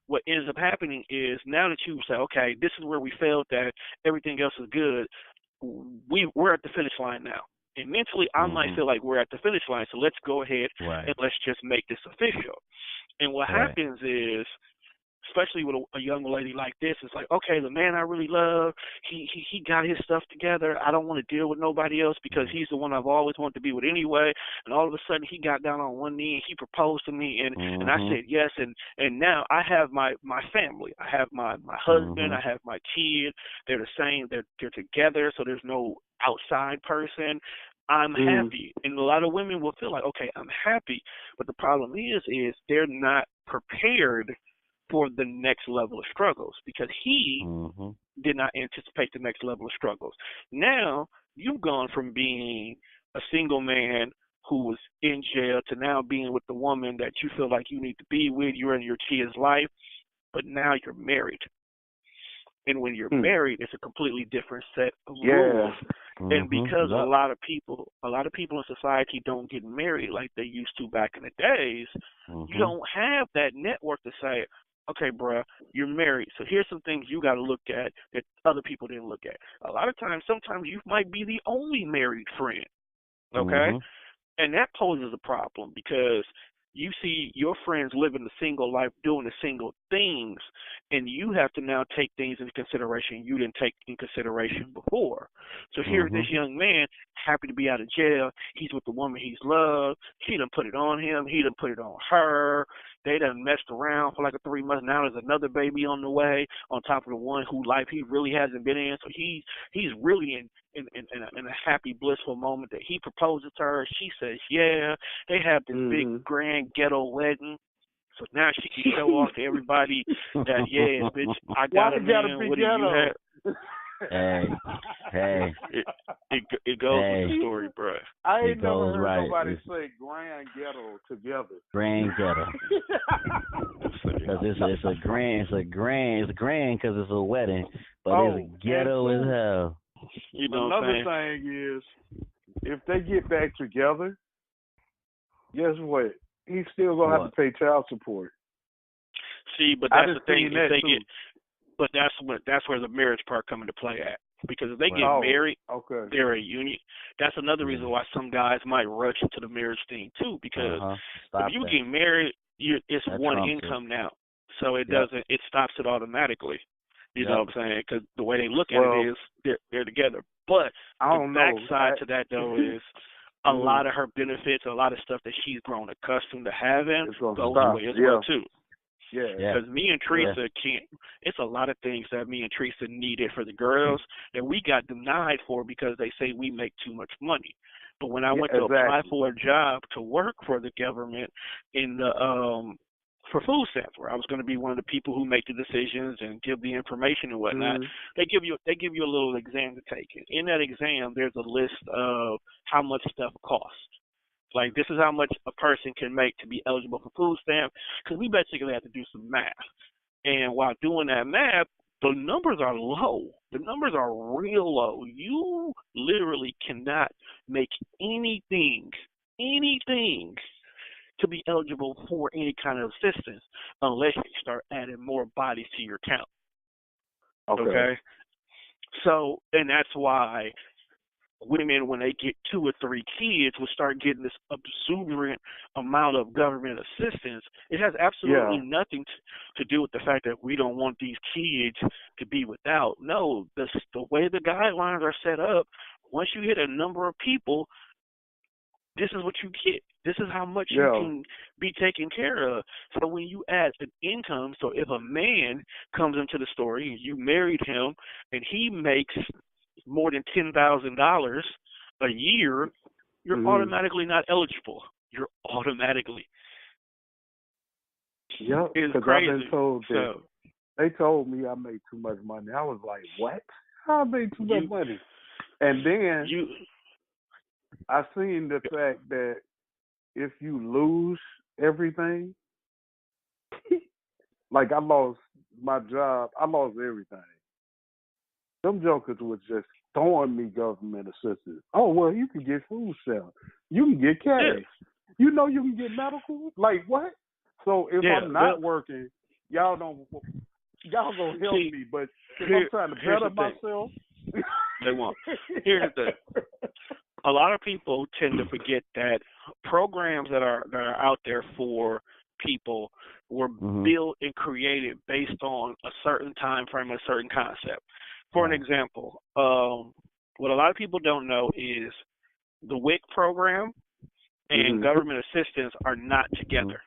What ends up happening is now that you say, okay, this is where we failed that, everything else is good, we're at the finish line now. And mentally, I might feel like we're at the finish line, so let's go ahead and let's just make this official. And what happens is, especially with a young lady like this, it's like, okay, the man I really love, he got his stuff together. I don't want to deal with nobody else because he's the one I've always wanted to be with anyway. And all of a sudden, he got down on one knee and he proposed to me, and I said yes. And now I have my family. I have my husband. I have my kid. They're the same. They're together, so there's no outside person. I'm happy. And a lot of women will feel like, okay, I'm happy. But the problem is they're not prepared for the next level of struggles because he did not anticipate the next level of struggles. Now, you've gone from being a single man who was in jail to now being with the woman that you feel like you need to be with. You're in your kid's life, but now you're married. And when you're married, it's a completely different set of rules. And because a lot of people in society don't get married like they used to back in the days, you don't have that network to say, okay, bruh, you're married, so here's some things you got to look at that other people didn't look at. A lot of times, sometimes you might be the only married friend, okay? And that poses a problem because you see your friends living the single life, doing the single things, and you have to now take things into consideration you didn't take in consideration before. So here's this young man, happy to be out of jail. He's with the woman he's loved. She done put it on him. He done put it on her. They done messed around for like 3 months. Now there's another baby on the way on top of the one whose life he really hasn't been in. So he's really in a happy, blissful moment that he proposes to her. She says, yeah. They have this big, grand ghetto wedding. So now she can show off to everybody that, yeah, bitch, I got a man. What do you have? Hey. It goes with the story, bro. I ain't never heard nobody say grand ghetto together. Grand ghetto. Because it's a grand because it's a wedding, but it's ghetto as hell. You know another thing is, if they get back together, guess what? He's still gonna have to pay child support. See, but that's the thing. If they get, but that's where the marriage part come into play at. Because if they get married, they're a union. That's another reason why some guys might rush into the marriage thing too. Because if you get married, it's one income now, so it doesn't. It stops it automatically. You know what I'm saying? Because the way they look at it is they're together. But the backside to that though is a lot of her benefits, a lot of stuff that she's grown accustomed to having goes away as well too. Because me and Teresa can't. It's a lot of things that me and Teresa needed for the girls that we got denied for because they say we make too much money. But when I went to apply for a job to work for the government in the for food stamps, where I was going to be one of the people who make the decisions and give the information and whatnot, they give you a little exam to take. In that exam, there's a list of how much stuff costs. Like, this is how much a person can make to be eligible for food stamps, because we basically have to do some math. And while doing that math, the numbers are low. The numbers are real low. You literally cannot make anything to be eligible for any kind of assistance unless you start adding more bodies to your count. Okay? So, and that's why women, when they get 2 or 3 kids, will start getting this exuberant amount of government assistance. It has absolutely nothing to do with the fact that we don't want these kids to be without. No, the way the guidelines are set up, once you hit a number of people, this is what you get. This is how much you can be taken care of. So when you add an income, so if a man comes into the story and you married him and he makes more than $10,000 a year, you're automatically not eligible. You're automatically. Yeah, because I've been told that. They told me I made too much money. I was like, what? How I made too much money? And then I seen the fact that if you lose everything, like I lost my job, I lost everything. Them jokers was just throwing me government assistance. Oh, well, you can get food stamps. You can get cash. You know you can get medical? Like, what? So if I'm not working, y'all gonna help me. But if I'm trying to better myself, they won't. Here's the thing. A lot of people tend to forget that programs that are out there for people were built and created based on a certain time frame, a certain concept. For an example, what a lot of people don't know is the WIC program and government assistance are not together.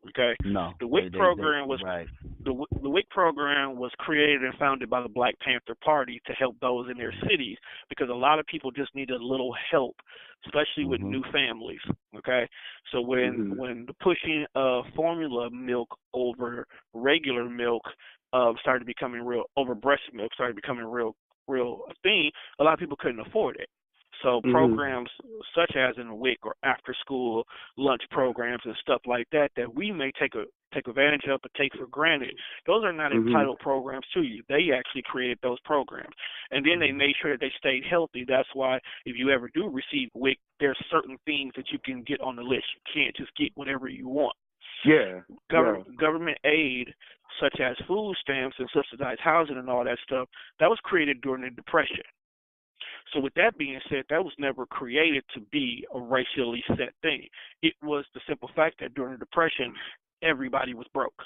Okay. No. The WIC program was the WIC program was created and founded by the Black Panther Party to help those in their cities because a lot of people just need a little help, especially with new families. Okay. So when the pushing of formula milk over regular milk started becoming real, over breast milk started becoming real thing, a lot of people couldn't afford it. So programs such as in WIC or after school lunch programs and stuff like that we may take advantage of but take for granted, those are not entitled programs to you. They actually created those programs. And then they made sure that they stayed healthy. That's why if you ever do receive WIC, there's certain things that you can get on the list. You can't just get whatever you want. Yeah. Government aid, such as food stamps and subsidized housing and all that stuff, that was created during the Depression. So with that being said, that was never created to be a racially set thing. It was the simple fact that during the Depression, everybody was broke.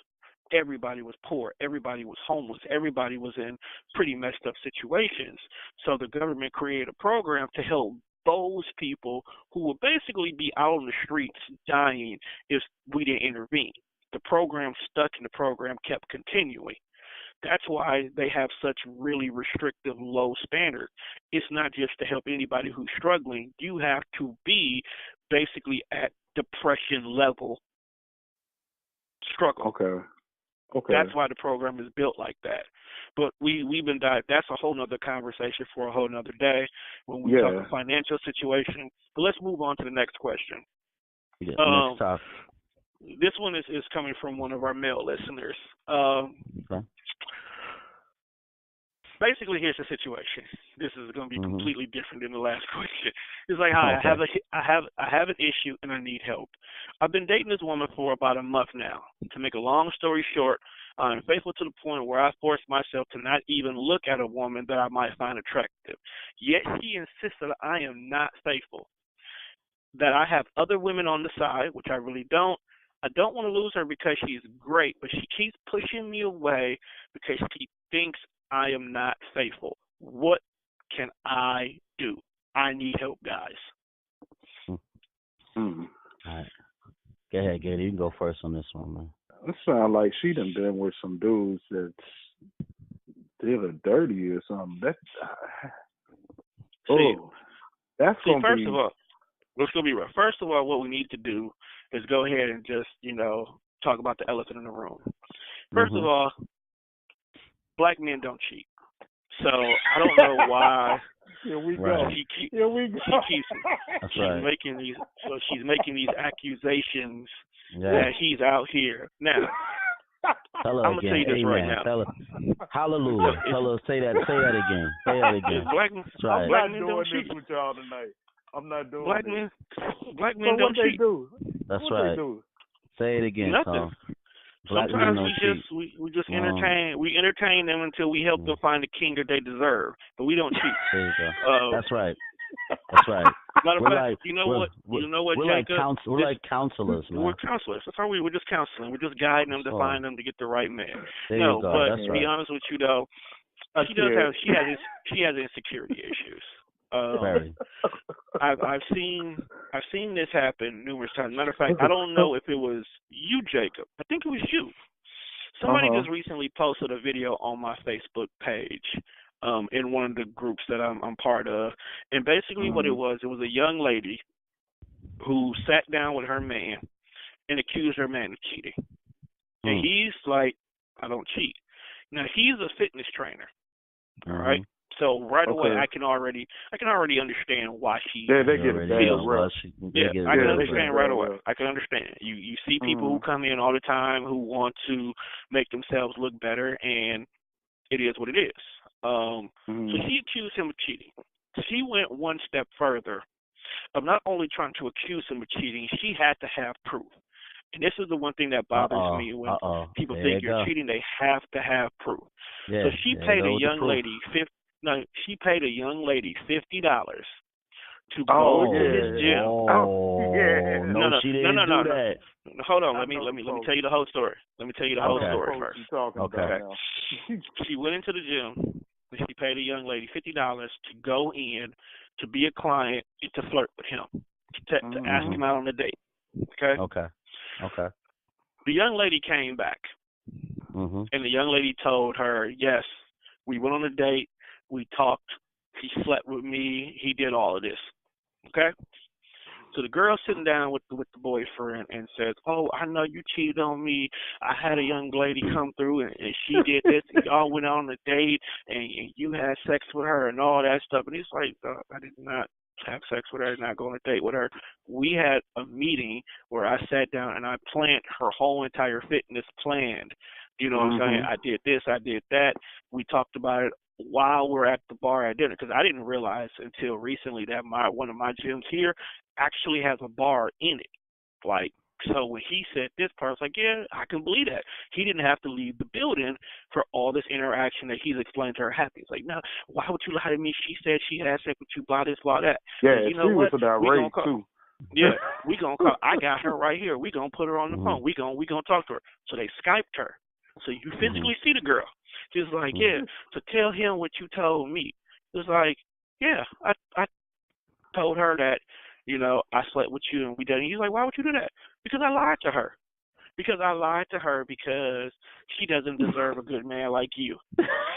Everybody was poor. Everybody was homeless. Everybody was in pretty messed up situations. So the government created a program to help those people who would basically be out on the streets dying if we didn't intervene. The program stuck and the program kept continuing. That's why they have such really restrictive low standards. It's not just to help anybody who's struggling. You have to be basically at depression level struggle. Okay. That's why the program is built like that. But we've been that's a whole nother conversation for a whole nother day when we talk about financial situation. But let's move on to the next question. Next topic. This one is coming from one of our male listeners. Basically, here's the situation. This is going to be completely different than the last question. It's like, hi, I have an issue and I need help. I've been dating this woman for about a month now. To make a long story short, I'm faithful to the point where I force myself to not even look at a woman that I might find attractive. Yet she insists that I am not faithful, that I have other women on the side, which I really don't. I don't want to lose her because she's great, but she keeps pushing me away because she thinks I am not faithful. What can I do? I need help, guys. All right. Go ahead, Gator. You can go first on this one, man. It sounds like she done been with some dudes that's did her dirty or something. That's that's gonna be. First of all, let's go be real. First of all, what we need to do is go ahead and just talk about the elephant in the room. First of all, black men don't cheat. So I don't know why. Here we go. She That's right. She's making these accusations that he's out here. Now, tell her I'm gonna tell you this right now. Tell her, hallelujah. Tell her, say that again. Say that again. Black men doing don't this cheat. with y'all tonight. I'm not doing Black this. men don't cheat. Do? That's what right. They do? Say it again, Nothing. Tom. Black Sometimes men we just entertain them until we help them find the king that they deserve. But we don't cheat. There you go. That's right. That's right. Matter of fact, you know what, Jacob? We're like counselors, man. We're counselors. That's how we're just counseling. We're just guiding them to find them to get the right man. There you go. But That's to be honest with you though, she has insecurity issues. Very. I've seen this happen numerous times. Matter of fact, I don't know if it was you, Jacob. I think it was you. Somebody just recently posted a video on my Facebook page, in one of the groups that I'm part of, and basically what it was a young lady who sat down with her man and accused her man of cheating, and he's like, I don't cheat. Now he's a fitness trainer, all right. So right away, I can already understand why she they get it feels rough. I can understand right away. I can understand. You see people who come in all the time who want to make themselves look better, and it is what it is. So she accused him of cheating. She went one step further of not only trying to accuse him of cheating, she had to have proof. And this is the one thing that bothers me when people think you're cheating. They have to have proof. Yeah, so she paid a young lady she paid a young lady $50 to go to his gym. No, she didn't do that. Hold on, let me tell you the whole story. Let me tell you the whole story first. Okay. She went into the gym and she paid a young lady $50 to go in to be a client and to flirt with him, to ask him out on a date. Okay. Okay. The young lady came back, and the young lady told her, yes, we went on a date. We talked, he slept with me, he did all of this, okay? So the girl's sitting down with the boyfriend and says, oh, I know you cheated on me. I had a young lady come through and she did this, and y'all went on a date, and you had sex with her and all that stuff. And he's like, I did not have sex with her, not go on a date with her. We had a meeting where I sat down and I planned her whole entire fitness plan. You know what I'm saying? I did this, I did that. We talked about it while we're at the bar at dinner, because I didn't realize until recently that one of my gyms here actually has a bar in it. Like, so when he said this part, I was like, yeah, I can believe that. He didn't have to leave the building for all this interaction that he's explained to her happy. It's like, no, why would you lie to me? She said she had sex with you, blah this, blah that. Yeah, you know she what? was irate too. Yeah, we gonna call. I got her right here. We gonna put her on the phone. We gonna talk to her. So they Skyped her. So you physically see the girl. She's like, yeah. So tell him what you told me. It was like, yeah, I told her that, you know, I slept with you and we did. And he's like, why would you do that? Because I lied to her. Because she doesn't deserve a good man like you.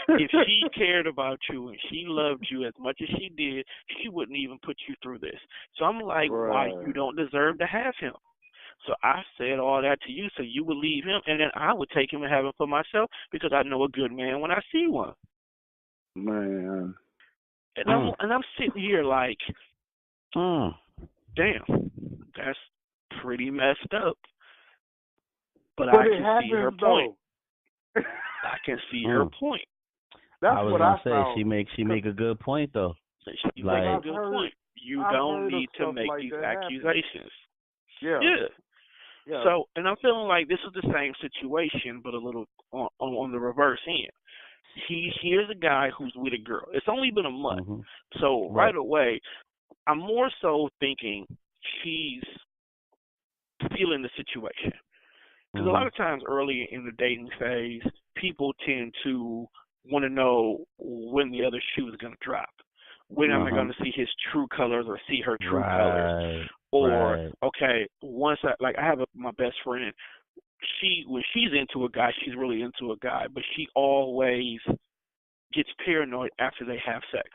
If she cared about you and she loved you as much as she did, she wouldn't even put you through this. So I'm like, why you don't deserve to have him? So I said all that to you so you would leave him, and then I would take him and have him for myself because I know a good man when I see one. Man. And I'm sitting here like, damn, that's pretty messed up. But I can see her point. I can see her point. That's I was what gonna say. She make a good point though. She makes a good point. You don't need to make these accusations. Yeah. So, and I'm feeling like this is the same situation, but a little on the reverse end. Here's a guy who's with a girl. It's only been a month. So right away, I'm more so thinking she's feeling the situation. Because a lot of times early in the dating phase, people tend to want to know when the other shoe is going to drop. When am I going to see his true colors or see her true colors? Or, okay, once I have my best friend, when she's into a guy, she's really into a guy, but she always gets paranoid after they have sex.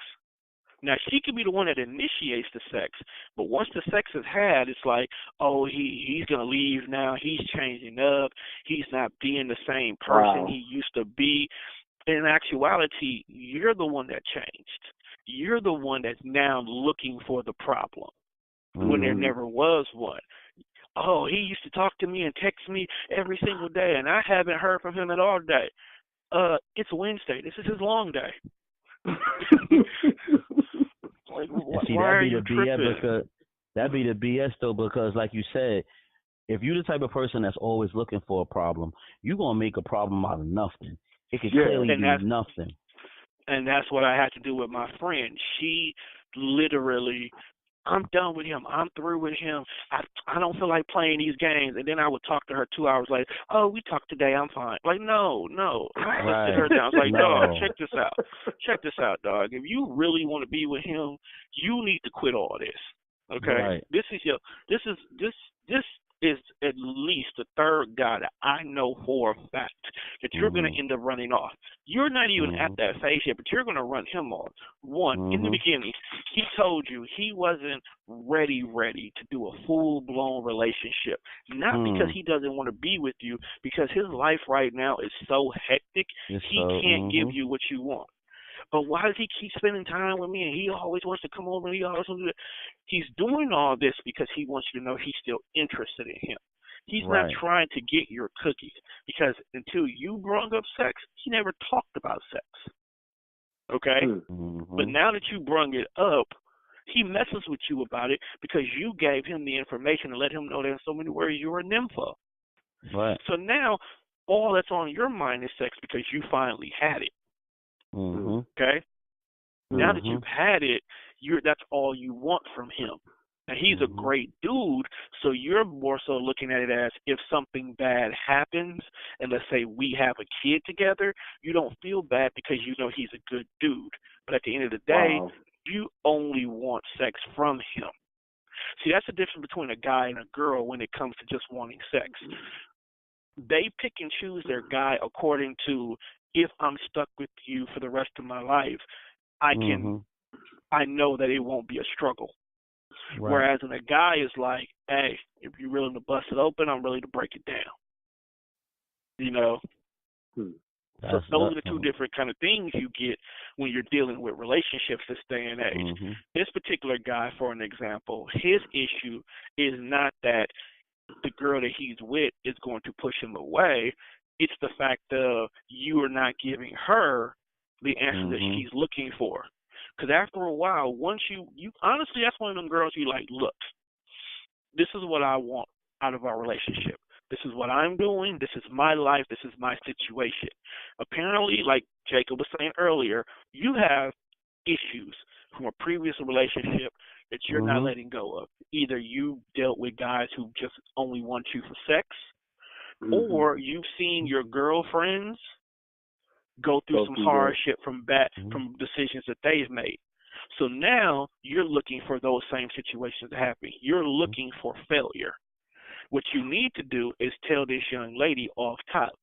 Now, she could be the one that initiates the sex, but once the sex is had, it's like, oh, he's going to leave now. He's changing up. He's not being the same person he used to be. In actuality, you're the one that changed. You're the one that's now looking for the problem when there never was one. Oh, he used to talk to me and text me every single day, and I haven't heard from him at all today. It's Wednesday. This is his long day. Like, see, why are you tripping? That'd be the BS though, because like you said, if you're the type of person that's always looking for a problem, you're gonna make a problem out of nothing. It could clearly be nothing. And that's what I had to do with my friend. She literally, I'm done with him. I'm through with him. I don't feel like playing these games. And then I would talk to her 2 hours later. Oh, we talked today. I'm fine. Like, no. I sit her down. I was like, dog, check this out. Check this out, dog. If you really want to be with him, you need to quit all this. Okay? Right. This is at least the third guy that I know for a fact that you're going to end up running off. You're not even at that phase yet, but you're going to run him off. One, in the beginning, he told you he wasn't ready to do a full-blown relationship. Not because he doesn't want to be with you, because his life right now is so hectic, he can't give you what you want. But why does he keep spending time with me? And he always wants to come over and he always wants to do that. He's doing all this because he wants you to know he's still interested in him. He's not trying to get your cookies, because until you brought up sex, he never talked about sex. Okay? But now that you brung it up, he messes with you about it because you gave him the information and let him know that in so many words you're a nympho. Right. So now all that's on your mind is sex because you finally had it. Okay? Now that you've had it, that's all you want from him. Now, he's a great dude, so you're more so looking at it as if something bad happens, and let's say we have a kid together, you don't feel bad because you know he's a good dude. But at the end of the day, you only want sex from him. See, that's the difference between a guy and a girl when it comes to just wanting sex. They pick and choose their guy according to, if I'm stuck with you for the rest of my life, I know that it won't be a struggle. Right. Whereas in a guy is like, hey, if you're willing to bust it open, I'm ready to break it down. You know? So those are the two different kind of things you get when you're dealing with relationships this day and age. Mm-hmm. This particular guy, for an example, his issue is not that the girl that he's with is going to push him away. It's the fact of you are not giving her the answer that she's looking for. Because after a while, once you honestly, that's one of them girls you like, look, this is what I want out of our relationship. This is what I'm doing. This is my life. This is my situation. Apparently, like Jacob was saying earlier, you have issues from a previous relationship that you're not letting go of. Either you dealt with guys who just only want you for sex, or you've seen your girlfriends go through some hardship from decisions that they've made. So now you're looking for those same situations to happen. You're looking for failure. What you need to do is tell this young lady off top,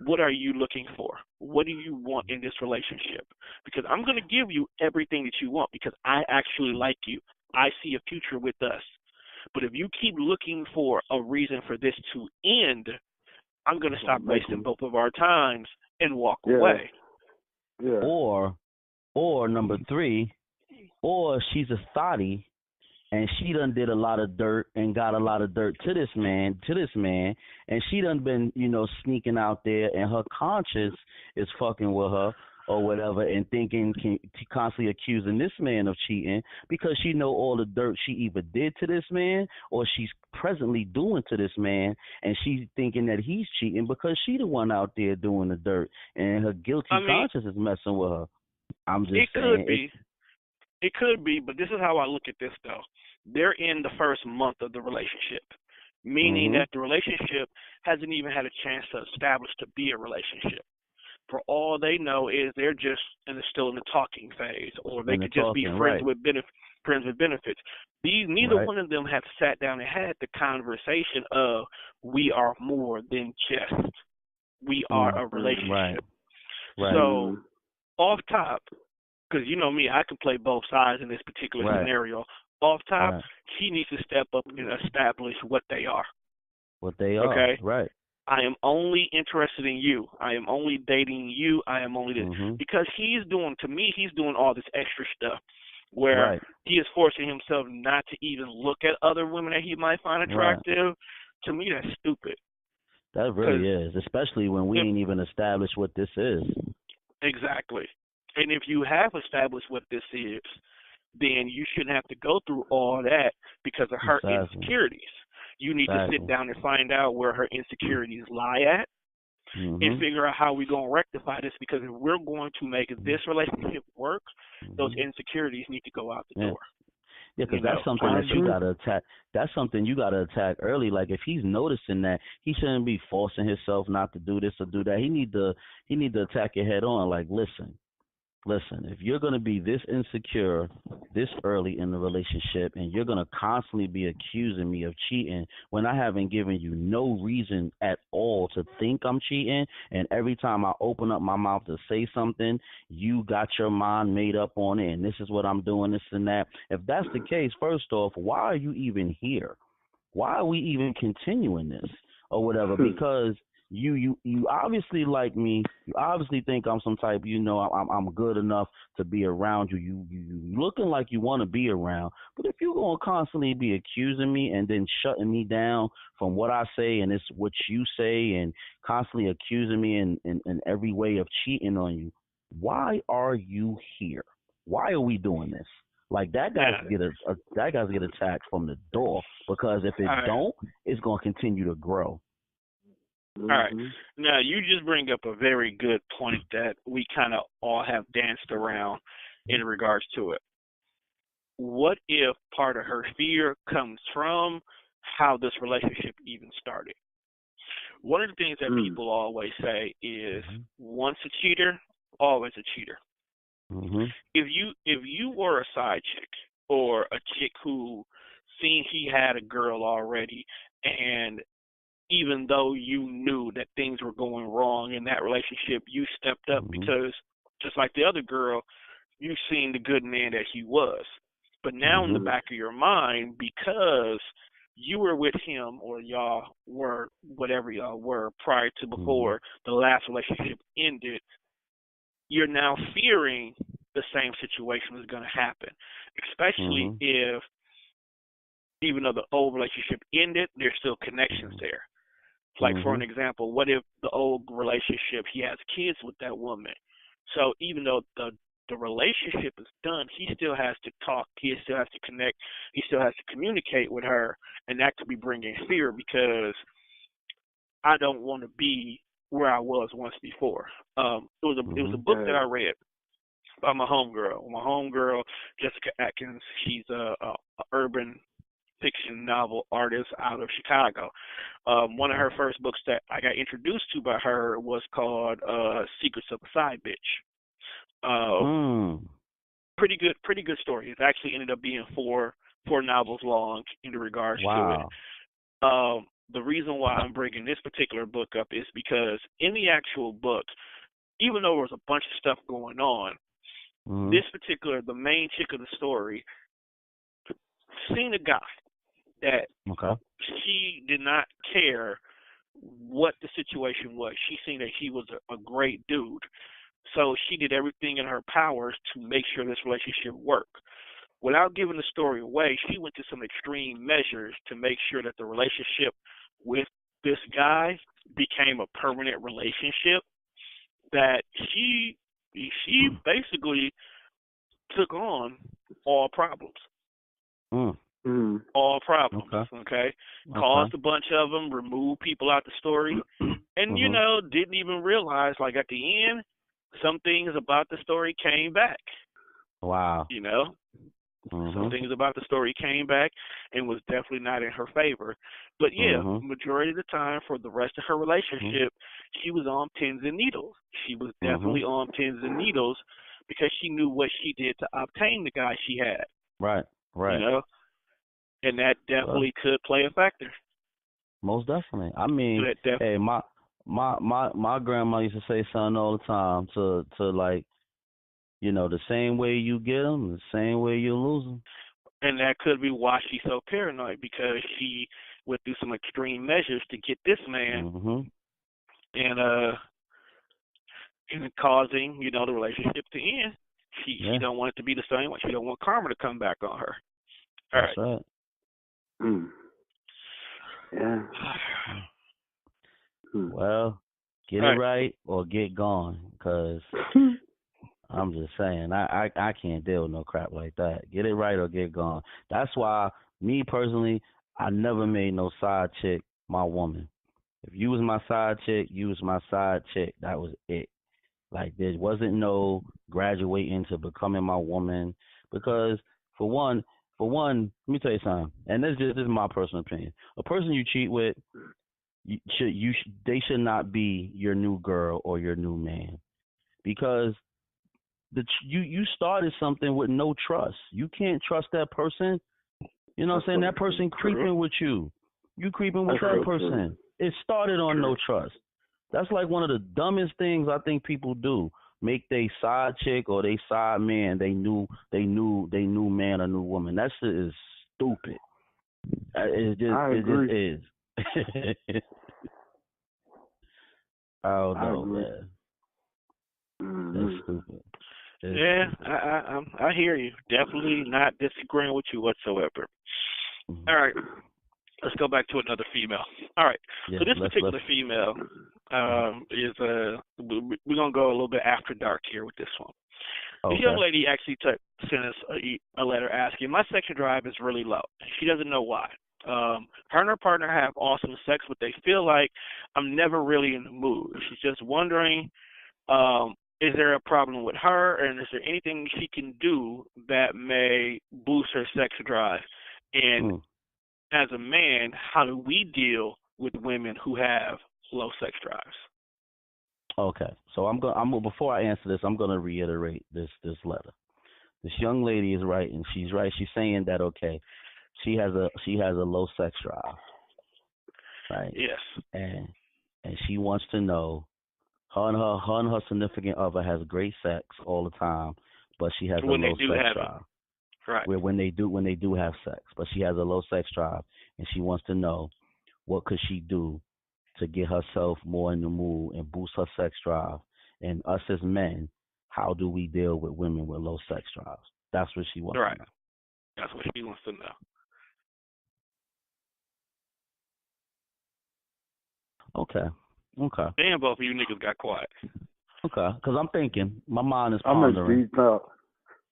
what are you looking for? What do you want in this relationship? Because I'm going to give you everything that you want because I actually like you. I see a future with us. But if you keep looking for a reason for this to end, I'm going to stop wasting both of our times and walk away. Yeah. Or number 3, or she's a thotty and she done did a lot of dirt and got a lot of dirt to this man, and she done been, sneaking out there, and her conscience is fucking with her or whatever, and thinking, constantly accusing this man of cheating because she know all the dirt she either did to this man or she's presently doing to this man, and she's thinking that he's cheating because she the one out there doing the dirt, and her guilty conscience is messing with her. I'm just saying. It could be, but this is how I look at this, though. They're in the first month of the relationship, meaning that the relationship hasn't even had a chance to establish to be a relationship. For all they know is they're just still in the talking phase, or they could just be friends with benefits. Neither one of them have sat down and had the conversation of we are more than just we are a relationship. Right. So off top, because you know me, I can play both sides in this particular scenario. Off top, she needs to step up and establish what they are. What they are. Okay? Right. I am only interested in you. I am only dating you. I am only this. Because he's doing all this extra stuff where he is forcing himself not to even look at other women that he might find attractive. To me, that's stupid. That really is, especially when we ain't even established what this is. Exactly. And if you have established what this is, then you shouldn't have to go through all that because of her insecurities. You need to sit down and find out where her insecurities lie at and figure out how we're going to rectify this, because if we're going to make this relationship work, those insecurities need to go out the door. Yeah, because that's something that you got to attack. That's something you got to attack early. Like, if he's noticing that, he shouldn't be forcing himself not to do this or do that. He need to attack it head on. Like, listen, if you're going to be this insecure this early in the relationship and you're going to constantly be accusing me of cheating when I haven't given you no reason at all to think I'm cheating, and every time I open up my mouth to say something, you got your mind made up on it and this is what I'm doing, this and that. If that's the case, first off, why are you even here? Why are we even continuing this or whatever? Because you obviously like me. You obviously think I'm some type, I'm good enough to be around you. You looking like you want to be around. But if you're going to constantly be accusing me and then shutting me down from what I say and it's what you say and constantly accusing me in every way of cheating on you, why are you here? Why are we doing this? Like, that guy's get attacked from the door, because if it don't, it's going to continue to grow. All right. Now, you just bring up a very good point that we kind of all have danced around in regards to it. What if part of her fear comes from how this relationship even started? One of the things that people always say is once a cheater, always a cheater. If you were a side chick or a chick who seen he had a girl already, and even though you knew that things were going wrong in that relationship, you stepped up because, just like the other girl, you've seen the good man that he was. But now in the back of your mind, because you were with him or y'all were whatever y'all were prior to before the last relationship ended, you're now fearing the same situation is going to happen, especially if, even though the old relationship ended, there's still connections there. Like, for an example, what if the old relationship, he has kids with that woman? So even though the relationship is done, he still has to talk, he still has to connect, he still has to communicate with her, and that could be bringing fear because I don't want to be where I was once before. It was a book that I read by my homegirl, Jessica Atkins. She's a urban fiction novel artist out of Chicago. One of her first books that I got introduced to by her was called Secrets of a Side Bitch. Pretty good story. It actually ended up being four novels long in regards to it. The reason why I'm bringing this particular book up is because in the actual book, even though there was a bunch of stuff going on, the main chick of the story seen a guy that she did not care what the situation was. She seen that he was a great dude. So she did everything in her powers to make sure this relationship worked. Without giving the story away, she went to some extreme measures to make sure that the relationship with this guy became a permanent relationship, that she basically took on all problems. All problems, okay? Caused a bunch of them, removed people out the story, and, didn't even realize, like, at the end, some things about the story came back. Wow. Some things about the story came back and was definitely not in her favor. But, majority of the time for the rest of her relationship, she was on pins and needles. She was definitely on pins and needles because she knew what she did to obtain the guy she had. Right. And that definitely could play a factor. Most definitely. I mean, hey, my grandma used to say something all the time to like, the same way you get them, the same way you lose them. And that could be why she's so paranoid, because she went through some extreme measures to get this man, and causing, the relationship to end. She don't want it to be the same way. She don't want karma to come back on her. All right. That's right. Yeah. Well, get it right or get gone, because I'm just saying, I can't deal with no crap like that. Get it right or get gone. That's why, me personally, I never made no side chick my woman. If you was my side chick, you was my side chick. That was it. Like, there wasn't no graduating to becoming my woman, because for one, let me tell you something, and this is my personal opinion. A person you cheat with, they should not be your new girl or your new man, because you started something with no trust. You can't trust that person. You know what I'm saying? That person creeping with you. You creeping with that person. It started on no trust. That's like one of the dumbest things I think people do. Make they side chick or they side man they new man or new woman. That shit is stupid. It just is. I don't know, man. That's stupid. I hear you. Definitely not disagreeing with you whatsoever. All right. Let's go back to another female. All right. So this particular female is we're gonna go a little bit after dark here with this one. This young lady actually sent us a letter asking, my sexual drive is really low. She doesn't know why. Her and her partner have awesome sex, but they feel like I'm never really in the mood. She's just wondering, is there a problem with her, and is there anything she can do that may boost her sex drive? And as a man, how do we deal with women who have low sex drives? Okay, so before I answer this, I'm gonna reiterate this letter. This young lady is right, and she's right. She's saying that she has a low sex drive, right? Yes. And she wants to know, her and her significant other has great sex all the time, but she has a low sex drive. Right. where when they do have sex, but she has a low sex drive and she wants to know what could she do to get herself more in the mood and boost her sex drive. And us as men, how do we deal with women with low sex drives? That's what she wants Right. to know. That's what she wants to know. Okay. Okay. Damn, both of you niggas got quiet. Okay. Because I'm thinking, my mind is I'm in pondering. deep thought.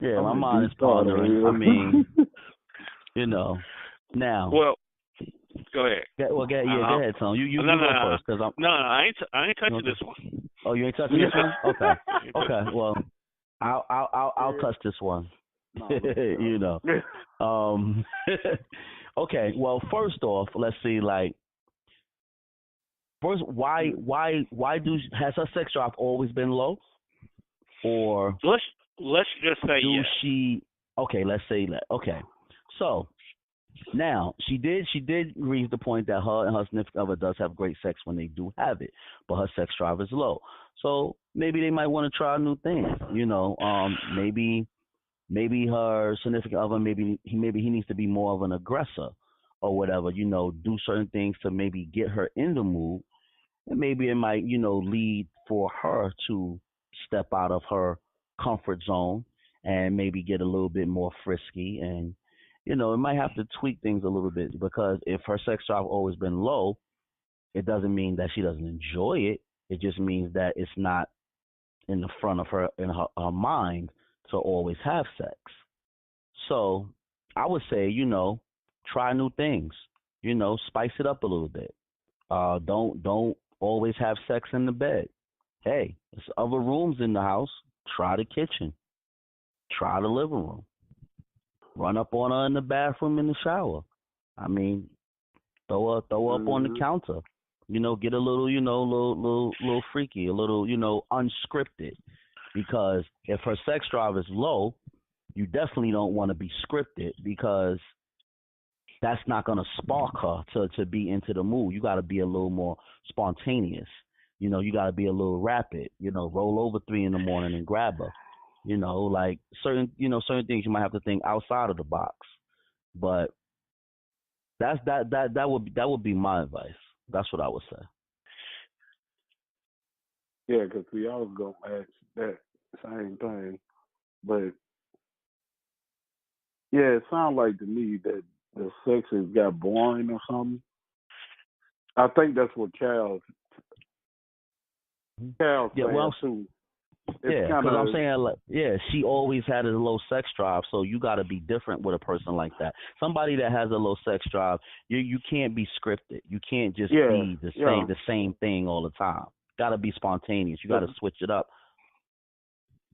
Yeah, I'm my in mind is deep thought over pondering. here. I mean, you know, now. Well, go ahead. Go ahead, Tom. You no, go first, because I'm. No, I ain't touching this one. Oh, you ain't touching this one? Okay. Okay. Well, I'll touch this one. No, You know. Okay. Well, first off, let's see. Like, first, why has her sex drive always been low, or let's just say do yes. she? Okay, let's say that. Okay. So now she did reach the point that her and her significant other does have great sex when they do have it, but her sex drive is low. So maybe they might want to try new things. You know, maybe her significant other maybe he needs to be more of an aggressor or whatever. You know, do certain things to maybe get her in the mood, and maybe it might lead for her to step out of her comfort zone and maybe get a little bit more frisky. And it might have to tweak things a little bit, because if her sex drive always been low, it doesn't mean that she doesn't enjoy it. It just means that it's not in the front of her in her mind to always have sex. So I would say, try new things. Spice it up a little bit. Don't always have sex in the bed. Hey, there's other rooms in the house. Try the kitchen. Try the living room. Run up on her in the bathroom, in the shower. I mean, throw her up on the counter. Get a little, little freaky, a little, unscripted. Because if her sex drive is low, you definitely don't want to be scripted, because that's not going to spark her to be into the mood. You got to be a little more spontaneous. You got to be a little rapid. Roll over 3 a.m. and grab her. Like certain things you might have to think outside of the box. But that would be my advice. That's what I would say. Yeah, because we all gonna ask that same thing, but yeah, it sounds like to me that the sex has got boring or something. I think that's what Cal's Yeah, well, too. yeah, because I'm saying, like, yeah, she always had a low sex drive, so you got to be different with a person like that. Somebody that has a low sex drive, you can't be scripted. You can't just be the same thing all the time. Got to be spontaneous. You got to switch it up.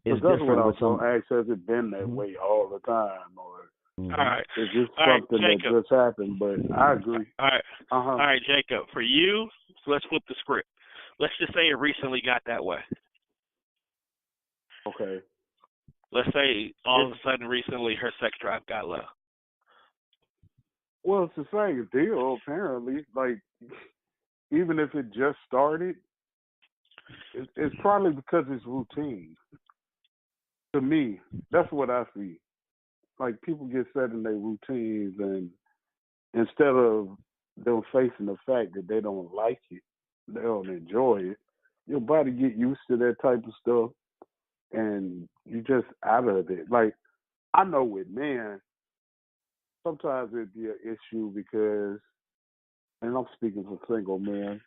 It's that's different what I was with some. going to ask. Has it been that way all the time, or All right. is this All something right, that just happened? But I agree. All right. All right, Jacob. For you, let's flip the script. Let's just say it recently got that way. Okay. Let's say all of a sudden recently her sex drive got low. Well, it's the same deal, apparently. Like, even if it just started, it's probably because it's routine. To me, that's what I see. Like, people get set in their routines, and instead of them facing the fact that they don't like it, they don't enjoy it, your body get used to that type of stuff, and you just out of it. Like, I know with men, sometimes it'd be an issue because, and I'm speaking for single men,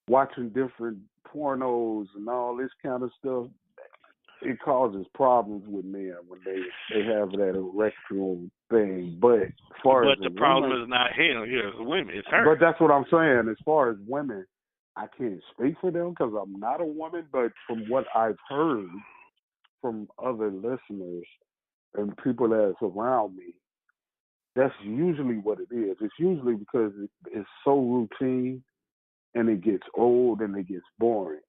watching different pornos and all this kind of stuff, it causes problems with men when they have that erectile thing. But the problem is not him, it's women. It's her. But that's what I'm saying. As far as women, I can't speak for them because I'm not a woman. But from what I've heard from other listeners and people that's around me, that's usually what it is. It's usually because it's so routine and it gets old and it gets boring.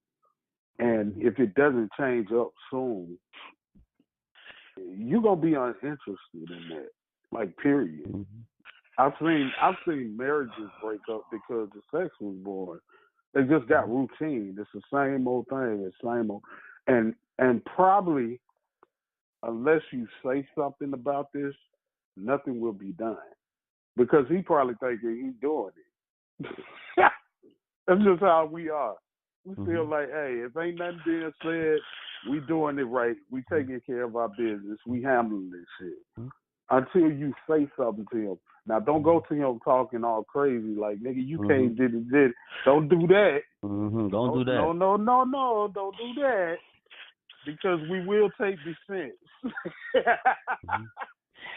And if it doesn't change up soon, you're gonna be uninterested in that. Like, period. I've seen marriages break up because the sex was boring. They just got routine. It's the same old thing. It's same old, and probably unless you say something about this, nothing will be done. Because he probably thinking he's doing it. That's just how we are. We feel like, hey, if ain't nothing being said, we doing it right. We taking care of our business. We handling this shit. Until you say something to him. Now, don't go to him talking all crazy like, nigga, you can't did it. Don't do that. Don't do that. No. Don't do that. Because we will take defense.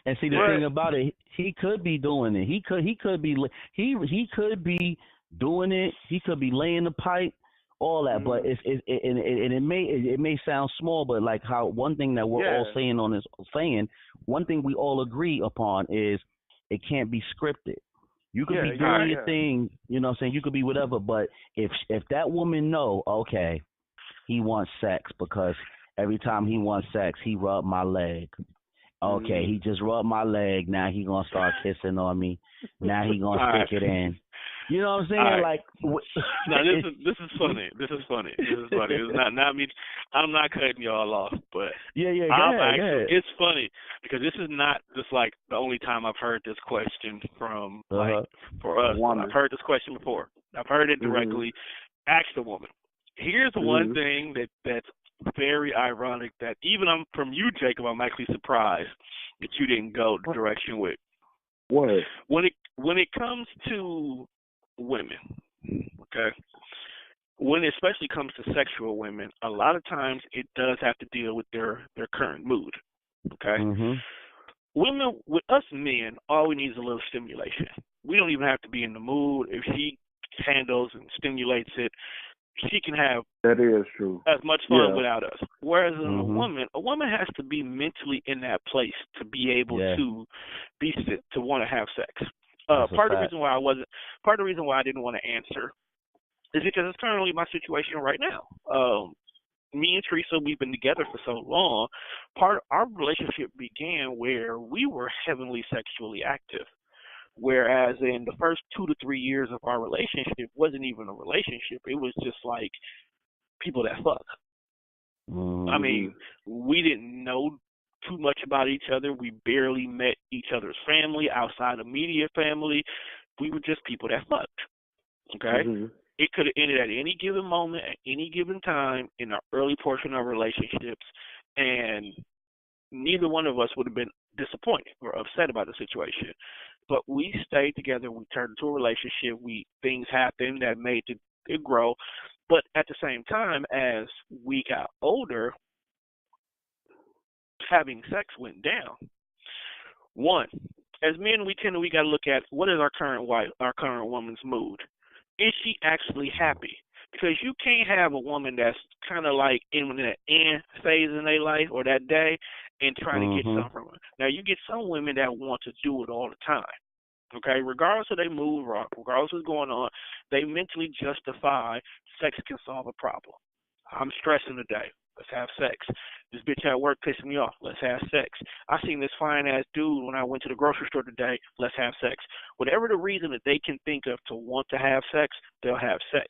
And see, the thing about it, he could be doing it. He could be doing it. He could be laying the pipe, all that. But it may sound small, but like how one thing that we're all saying on this one thing we all agree upon is it can't be scripted. You could be doing your thing, you know what I'm saying? You could be whatever, but if that woman know, okay, he wants sex because every time he wants sex, he rubbed my leg. Okay, he just rubbed my leg. Now he gonna start kissing on me. Now he gonna stick it in. You know what I'm saying? Right. Like, now this is funny. This is funny. It's not me. I'm not cutting y'all off, but go ahead. It's funny because this is not just like the only time I've heard this question from like for us. I've heard this question before. I've heard it directly. Ask the woman. Here's one thing that's very ironic that even from you, Jacob, I'm actually surprised that you didn't go the direction with. What? When it comes to women, okay, when it especially comes to sexual women, a lot of times it does have to deal with their current mood, okay? Women, with us men, all we need is a little stimulation. We don't even have to be in the mood. If she handles and stimulates it, she can have that is true as much fun without us. Whereas a woman has to be mentally in that place to be able to want to have sex. Part of the reason why I didn't want to answer is because it's currently my situation right now. Me and Teresa, we've been together for so long. Our relationship began where we were heavily sexually active. Whereas in the first 2 to 3 years of our relationship wasn't even a relationship. It was just like people that fuck. I mean, we didn't know too much about each other. We barely met each other's family outside of immediate family. We were just people that fucked. Okay? It could have ended at any given moment, at any given time in the early portion of our relationships, and neither one of us would have been disappointed or upset about the situation. But we stayed together. We turned into a relationship. Things happened that made it grow. But at the same time, as we got older, having sex went down. One, as men, we got to look at what is our current woman's mood. Is she actually happy? Because you can't have a woman that's kind of like in the end phase in their life or that day and try to get something from her. Now, you get some women that want to do it all the time. Okay, regardless of their mood, regardless of what's going on, they mentally justify sex can solve a problem. I'm stressing today. Let's have sex. This bitch at work pissing me off. Let's have sex. I seen this fine-ass dude when I went to the grocery store today. Let's have sex. Whatever the reason that they can think of to want to have sex, they'll have sex.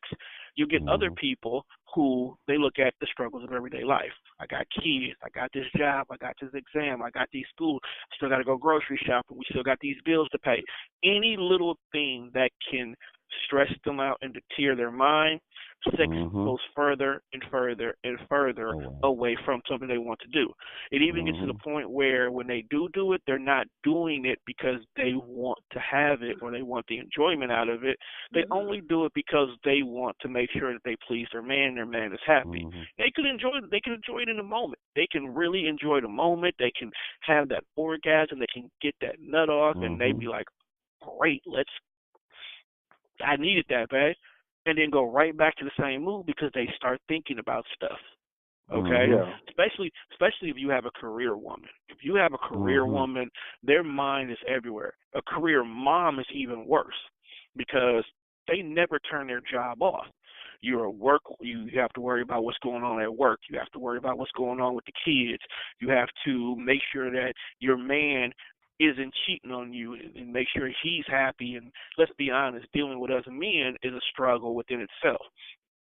You get other people who they look at the struggles of everyday life. I got kids. I got this job. I got this exam. I got these schools. Still got to go grocery shopping. We still got these bills to pay. Any little thing that can stress them out and deter their mind, sex goes further and further and further away from something they want to do. It even gets to the point where when they do it, they're not doing it because they want to have it or they want the enjoyment out of it. They only do it because they want to make sure that they please their man and their man is happy. They can enjoy it in the moment. They can really enjoy the moment. They can have that orgasm. They can get that nut off and they be like, great, I needed that, babe. And then go right back to the same mood because they start thinking about stuff. Okay? Especially if you have a career woman. If you have a career woman, their mind is everywhere. A career mom is even worse because they never turn their job off. You're at work, you have to worry about what's going on at work. You have to worry about what's going on with the kids. You have to make sure that your man isn't cheating on you and make sure he's happy. And let's be honest, dealing with us men is a struggle within itself.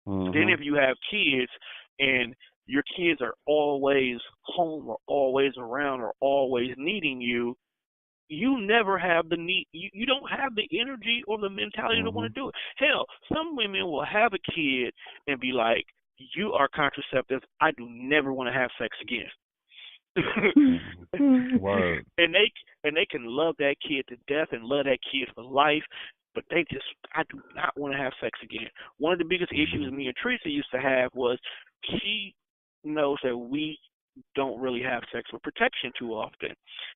Then if you have kids and your kids are always home or always around or always needing you, you never have the need. You don't have the energy or the mentality to want to do it. Hell, some women will have a kid and be like, "You are contraceptive. I do never want to have sex again." Word. And they can love that kid to death and love that kid for life, but I do not want to have sex again. One of the biggest issues me and Teresa used to have was she knows that we don't really have sex with protection too often,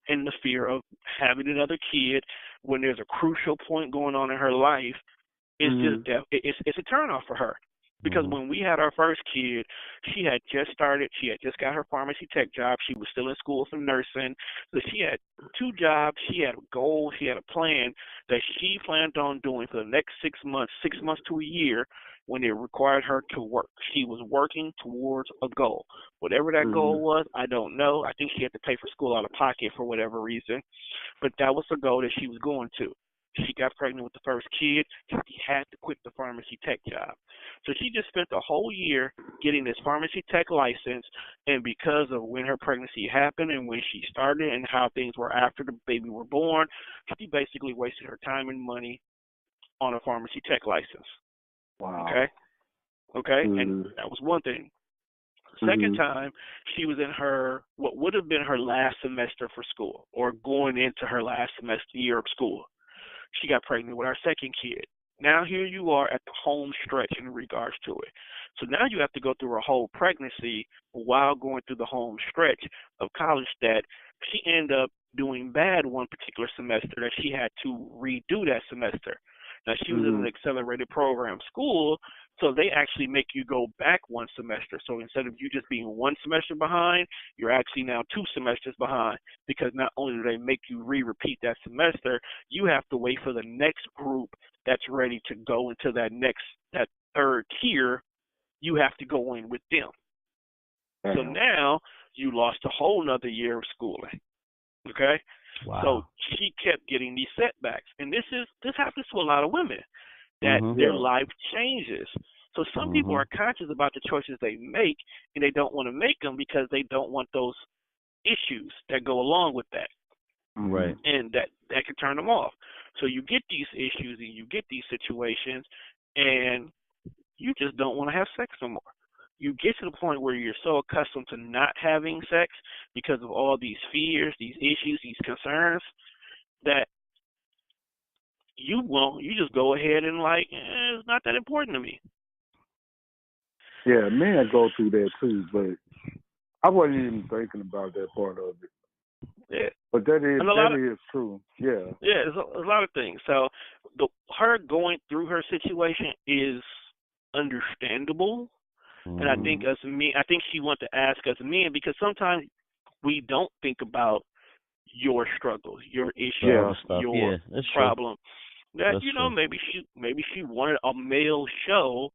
and the fear of having another kid when there's a crucial point going on in her life is just it's a turnoff for her. Because when we had our first kid, she had just got her pharmacy tech job. She was still in school for nursing. So she had 2 jobs. She had a goal. She had a plan that she planned on doing for the next 6 months to a year when it required her to work. She was working towards a goal. Whatever that goal was, I don't know. I think she had to pay for school out of pocket for whatever reason. But that was the goal that she was going to. She got pregnant with the first kid. She had to quit the pharmacy tech job. So she just spent the whole year getting this pharmacy tech license, and because of when her pregnancy happened and when she started and how things were after the baby were born, she basically wasted her time and money on a pharmacy tech license. Wow. Okay? And that was one thing. Second time, she was in what would have been her last semester for school, or going into her last year of school. She got pregnant with our second kid. Now here you are at the home stretch in regards to it. So now you have to go through a whole pregnancy while going through the home stretch of college that she ended up doing bad one particular semester that she had to redo that semester. Now she was in an accelerated program school, so they actually make you go back one semester. So instead of you just being one semester behind, you're actually now 2 semesters behind, because not only do they make you repeat that semester, you have to wait for the next group that's ready to go into that third tier. You have to go in with them. So now you lost a whole nother year of schooling. Okay? Wow. So she kept getting these setbacks. And this happens to a lot of women, that their life changes. So some people are conscious about the choices they make, and they don't want to make them because they don't want those issues that go along with that. Right. And that can turn them off. So you get these issues and you get these situations, and you just don't want to have sex no more. You get to the point where you're so accustomed to not having sex because of all these fears, these issues, these concerns, that you just go ahead and it's not that important to me. Yeah, men go through that too, but I wasn't even thinking about that part of it. Yeah. But that is true. Yeah. Yeah, there's a lot of things. So her going through her situation is understandable. And I think she wants to ask us men, because sometimes we don't think about your struggles, your issues, your problem. That maybe she wanted a male show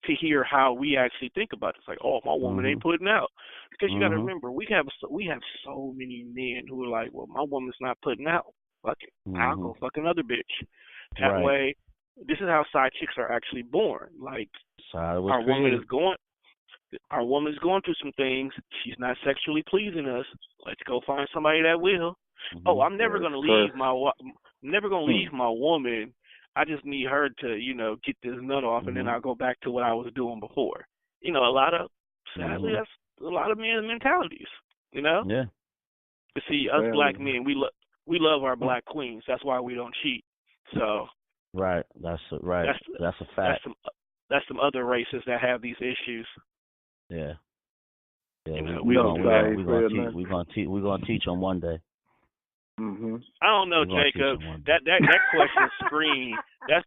to hear how we actually think about it. It's like, oh, my woman ain't putting out. Because you got to remember, we have so many men who are like, well, my woman's not putting out. Fuck it, I'll go fuck another bitch. That way, this is how side chicks are actually born. Like, our woman's going through some things. She's not sexually pleasing us. Let's go find somebody that will. Oh, I'm never gonna leave my woman. I just need her to, get this nut off, and then I'll go back to what I was doing before. Sadly, that's a lot of men's mentalities. Yeah. You see, us black men, we love our black queens. That's why we don't cheat. So. Right. That's a fact. That's some other races that have these issues. Yeah. Yeah. We're gonna teach them one day. I don't know, Jacob. That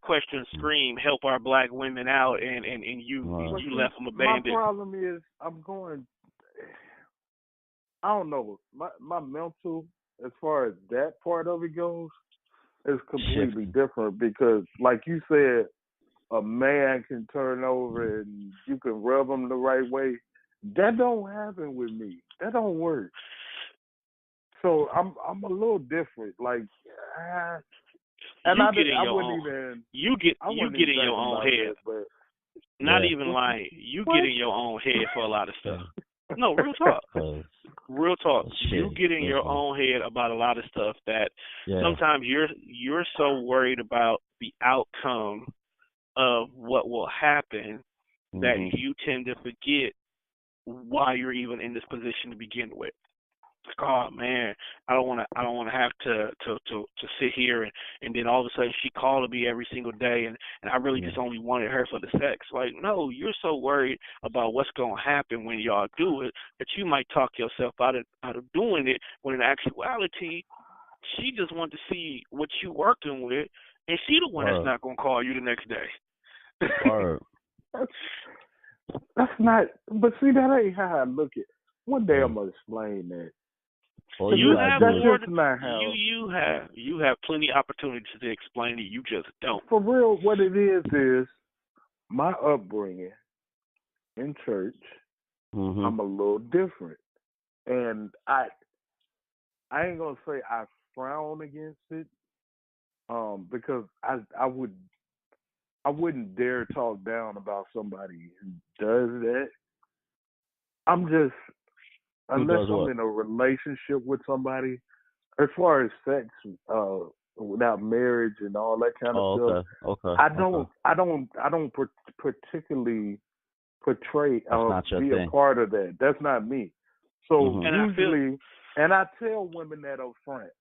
question scream help our black women out, and you left them abandoned. My problem is I don't know. My mental, as far as that part of it goes, is completely different, because, like you said, a man can turn over and you can rub him the right way. That don't happen with me. That don't work. So I'm a little different. Like, and you get in your own head. Not even like you get in your own head for a lot of stuff. No, real talk. Real talk. You get in your own head about a lot of stuff that sometimes you're so worried about the outcome of what will happen that you tend to forget why you're even in this position to begin with. Like, oh man, I don't want to have to sit here and then all of a sudden she called me every single day and I really just only wanted her for the sex. Like, no, you're so worried about what's gonna happen when y'all do it that you might talk yourself out of doing it, when in actuality she just wanted to see what you working with, and she the one that's not gonna call you the next day. That's not. But see, that ain't how I look at. One day I'm gonna explain that. Well, you have plenty of opportunities to explain it. You just don't. For real, what it is my upbringing in church. I'm a little different, and I ain't gonna say I frown against it, because I wouldn't dare talk down about somebody who does that. Unless I'm in a relationship with somebody, as far as sex, without marriage and all that kind of stuff. I don't particularly portray be a part of that. That's not me. So usually, and I tell women that up front,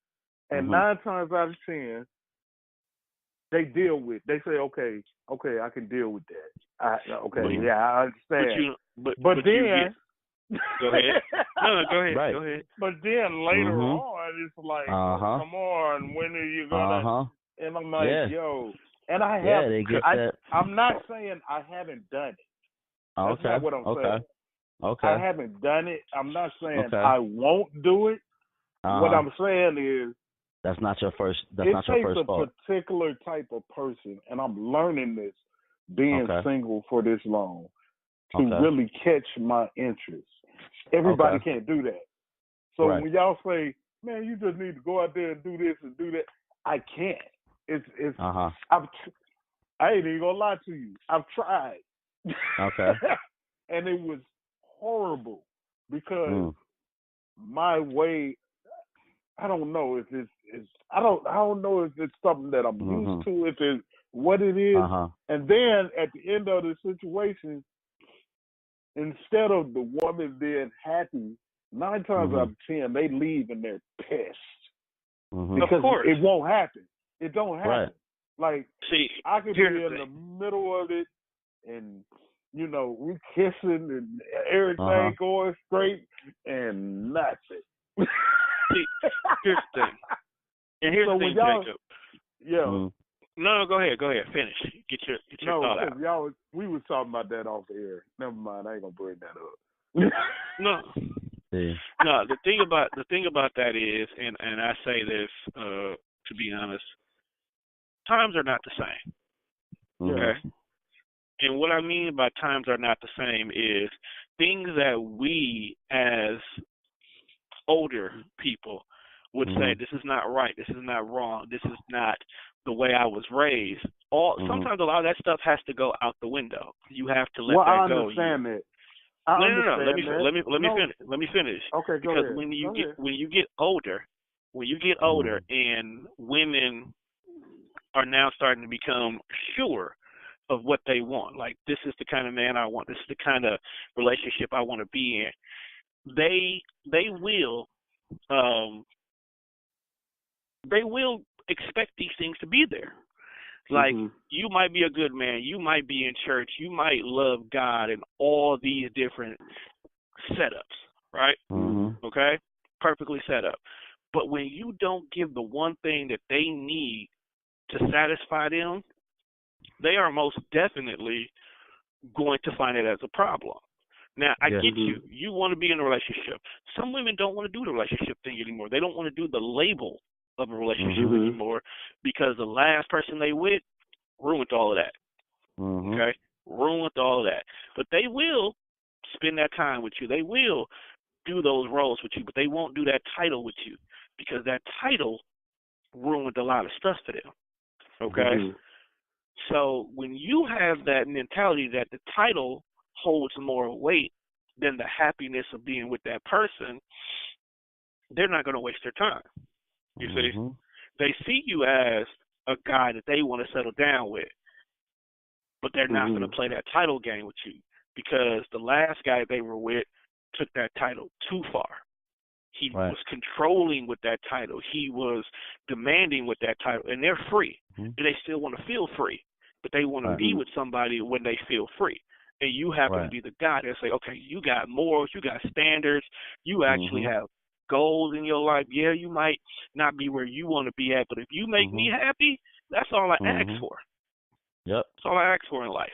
and 9 times out of 10, they say, okay, I can deal with that. I understand. But then. Go ahead. No, go ahead. Right. Go ahead. But then later on, it's like, come on, when are you gonna? And I'm like, yo, and I have. I'm not saying I haven't done it. That's not what I'm saying. Okay. I haven't done it. I'm not saying I won't do it. What I'm saying is that's not your first. That's not your first thought. It takes a particular type of person, and I'm learning this being single for this long to really catch my interest. Everybody can't do that. So when y'all say, man, you just need to go out there and do this and do that, I can't. It's I ain't even gonna lie to you. I've tried. Okay. And it was horrible because my way, I don't know if it's I don't know if it's something that I'm used to, if it's what it is. And then at the end of the situation, instead of the woman being happy, 9 times out of 10, they leave and they're pissed. Because it won't happen. It don't happen. Right. Like, see, I could be in the middle of it and, you know, we kissing and everything going straight and nothing. See, here's the thing. And here's the thing, Jacob. Yeah. No, go ahead. Finish. Get your thought out. We was talking about that off the air. Never mind. I ain't gonna bring that up. No. No. The thing about that is, and I say this to be honest, times are not the same. Okay. And what I mean by times are not the same is things that we as older people would say, this is not right, this is not wrong, this is not the way I was raised. Sometimes a lot of that stuff has to go out the window. You have to let that go. I understand that. No. Let me finish. Okay, go because ahead. when you get older, and women are now starting to become sure of what they want. Like, this is the kind of man I want. This is the kind of relationship I want to be in. They will expect these things to be there. Like, you might be a good man, you might be in church, you might love God and all these different setups, right? Okay? Perfectly set up. But when you don't give the one thing that they need to satisfy them, they are most definitely going to find it as a problem. Now, I get you. You want to be in a relationship. Some women don't want to do the relationship thing anymore. They don't want to do the label of a relationship anymore because the last person they with ruined all of that. Okay? Ruined all of that. But they will spend that time with you. They will do those roles with you, but they won't do that title with you because that title ruined a lot of stuff for them. Okay? So when you have that mentality that the title holds more weight than the happiness of being with that person, they're not going to waste their time. You see? They see you as a guy that they want to settle down with, but they're not going to play that title game with you because the last guy they were with took that title too far. He was controlling with that title. He was demanding with that title, and they're free. They still want to feel free, but they want to be with somebody when they feel free. And you happen to be the guy that say, okay, you got morals, you got standards, you actually have goals in your life. Yeah, you might not be where you want to be at, but if you make me happy, that's all I ask for. Yep. That's all I ask for in life.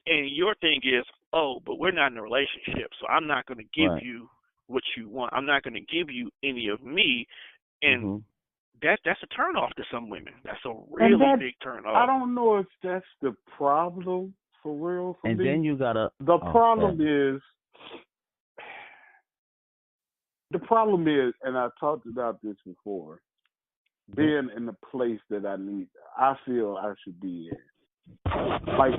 And your thing is, oh, but we're not in a relationship, so I'm not going to give you what you want. I'm not going to give you any of me. And that's a turnoff to some women. That's a really big turnoff. I don't know if that's the problem for real. For and me. Then you gotta. The problem is, and I talked about this before, being in the place that I feel I should be in. Like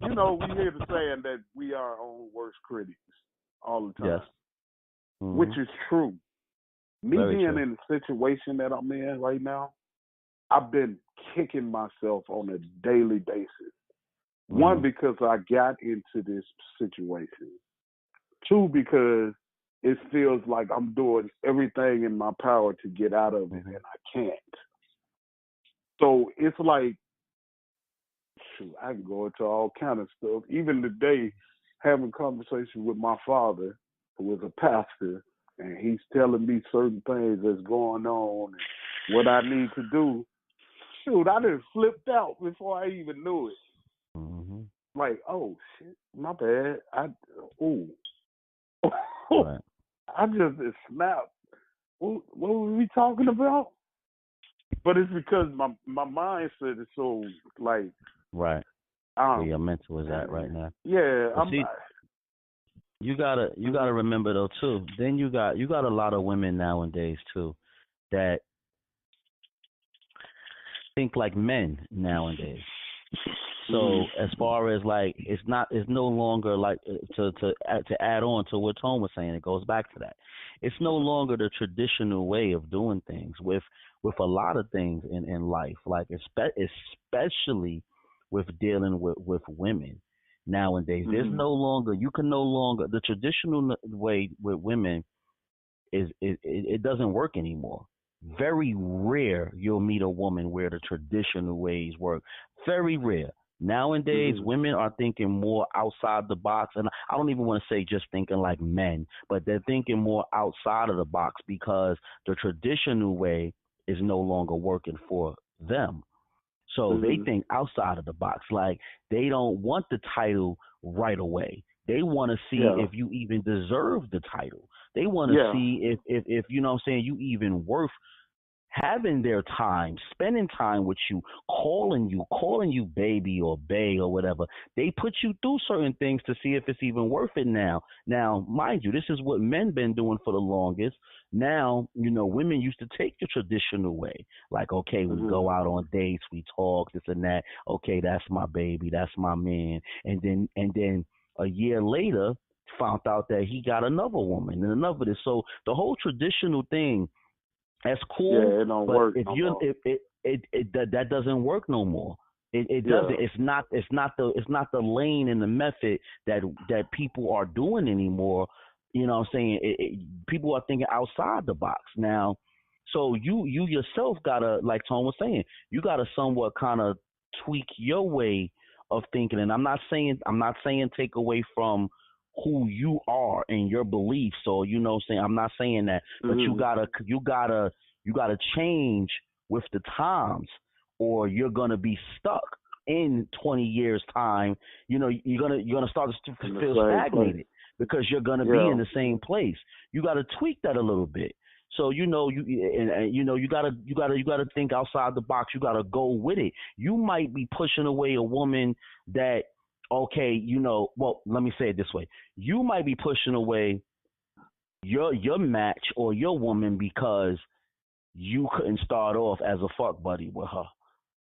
we hear the saying that we are our own worst critics all the time. Yes. Which is true. Me Very being true. In the situation that I'm in right now, I've been kicking myself on a daily basis. One, because I got into this situation. Two, because it feels like I'm doing everything in my power to get out of it, and I can't. So it's like, shoot, I can go into all kind of stuff. Even today, having conversation with my father, who was a pastor, and he's telling me certain things that's going on and what I need to do. Shoot, I just flipped out before I even knew it. Like, oh shit, my bad. I just snapped. What were we talking about? But it's because my mindset is so like where your mental is at right now. Yeah, You gotta remember though too. Then you got a lot of women nowadays too that think like men nowadays. So as far as like it's no longer like to add on to what Tone was saying, it goes back to that. It's no longer the traditional way of doing things with a lot of things in life, like especially with dealing with women. Nowadays, there's the traditional way with women it doesn't work anymore. Very rare you'll meet a woman where the traditional ways work. Very rare. Nowadays, women are thinking more outside the box, and I don't even want to say just thinking like men, but they're thinking more outside of the box because the traditional way is no longer working for them. So they think outside of the box. Like they don't want the title right away. They want to see if you even deserve the title. They want to see if you know what I'm saying, you even worth having their time, spending time with you, calling you baby or bae or whatever. They put you through certain things to see if it's even worth it now. Now, mind you, this is what men been doing for the longest. Now, women used to take the traditional way. Like, okay, we go out on dates, we talk, this and that. Okay, that's my baby, that's my man. And then a year later, found out that he got another woman and another this. So the whole traditional thing, that's cool. Yeah, it don't work. That doesn't work no more. It doesn't. It's not the lane and the method that people are doing anymore. You know what I'm saying? People are thinking outside the box now. So you yourself gotta, like Tom was saying, you gotta somewhat kind of tweak your way of thinking. And I'm not saying take away from who you are and your beliefs. So I'm not saying that, but you gotta change with the times, or you're gonna be stuck in 20 years time. You're gonna start to feel stagnated because you're gonna be in the same place. You gotta tweak that a little bit. So you gotta think outside the box. You gotta go with it. You might be pushing away a woman that, okay, well, let me say it this way. You might be pushing away your match or your woman because you couldn't start off as a fuck buddy with her.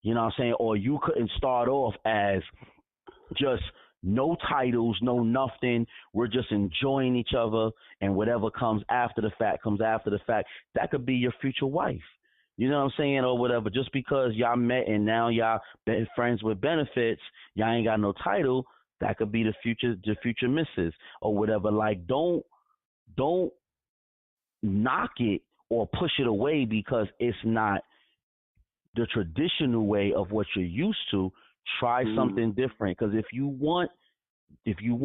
You know what I'm saying? Or you couldn't start off as just no titles, no nothing. We're just enjoying each other, and whatever comes after the fact comes after the fact. That could be your future wife. You know what I'm saying? Or whatever. Just because y'all met and now y'all been friends with benefits, y'all ain't got no title, that could be the future missus or whatever. Like, don't knock it or push it away because it's not the traditional way of what you're used to. Try something different, because if you want different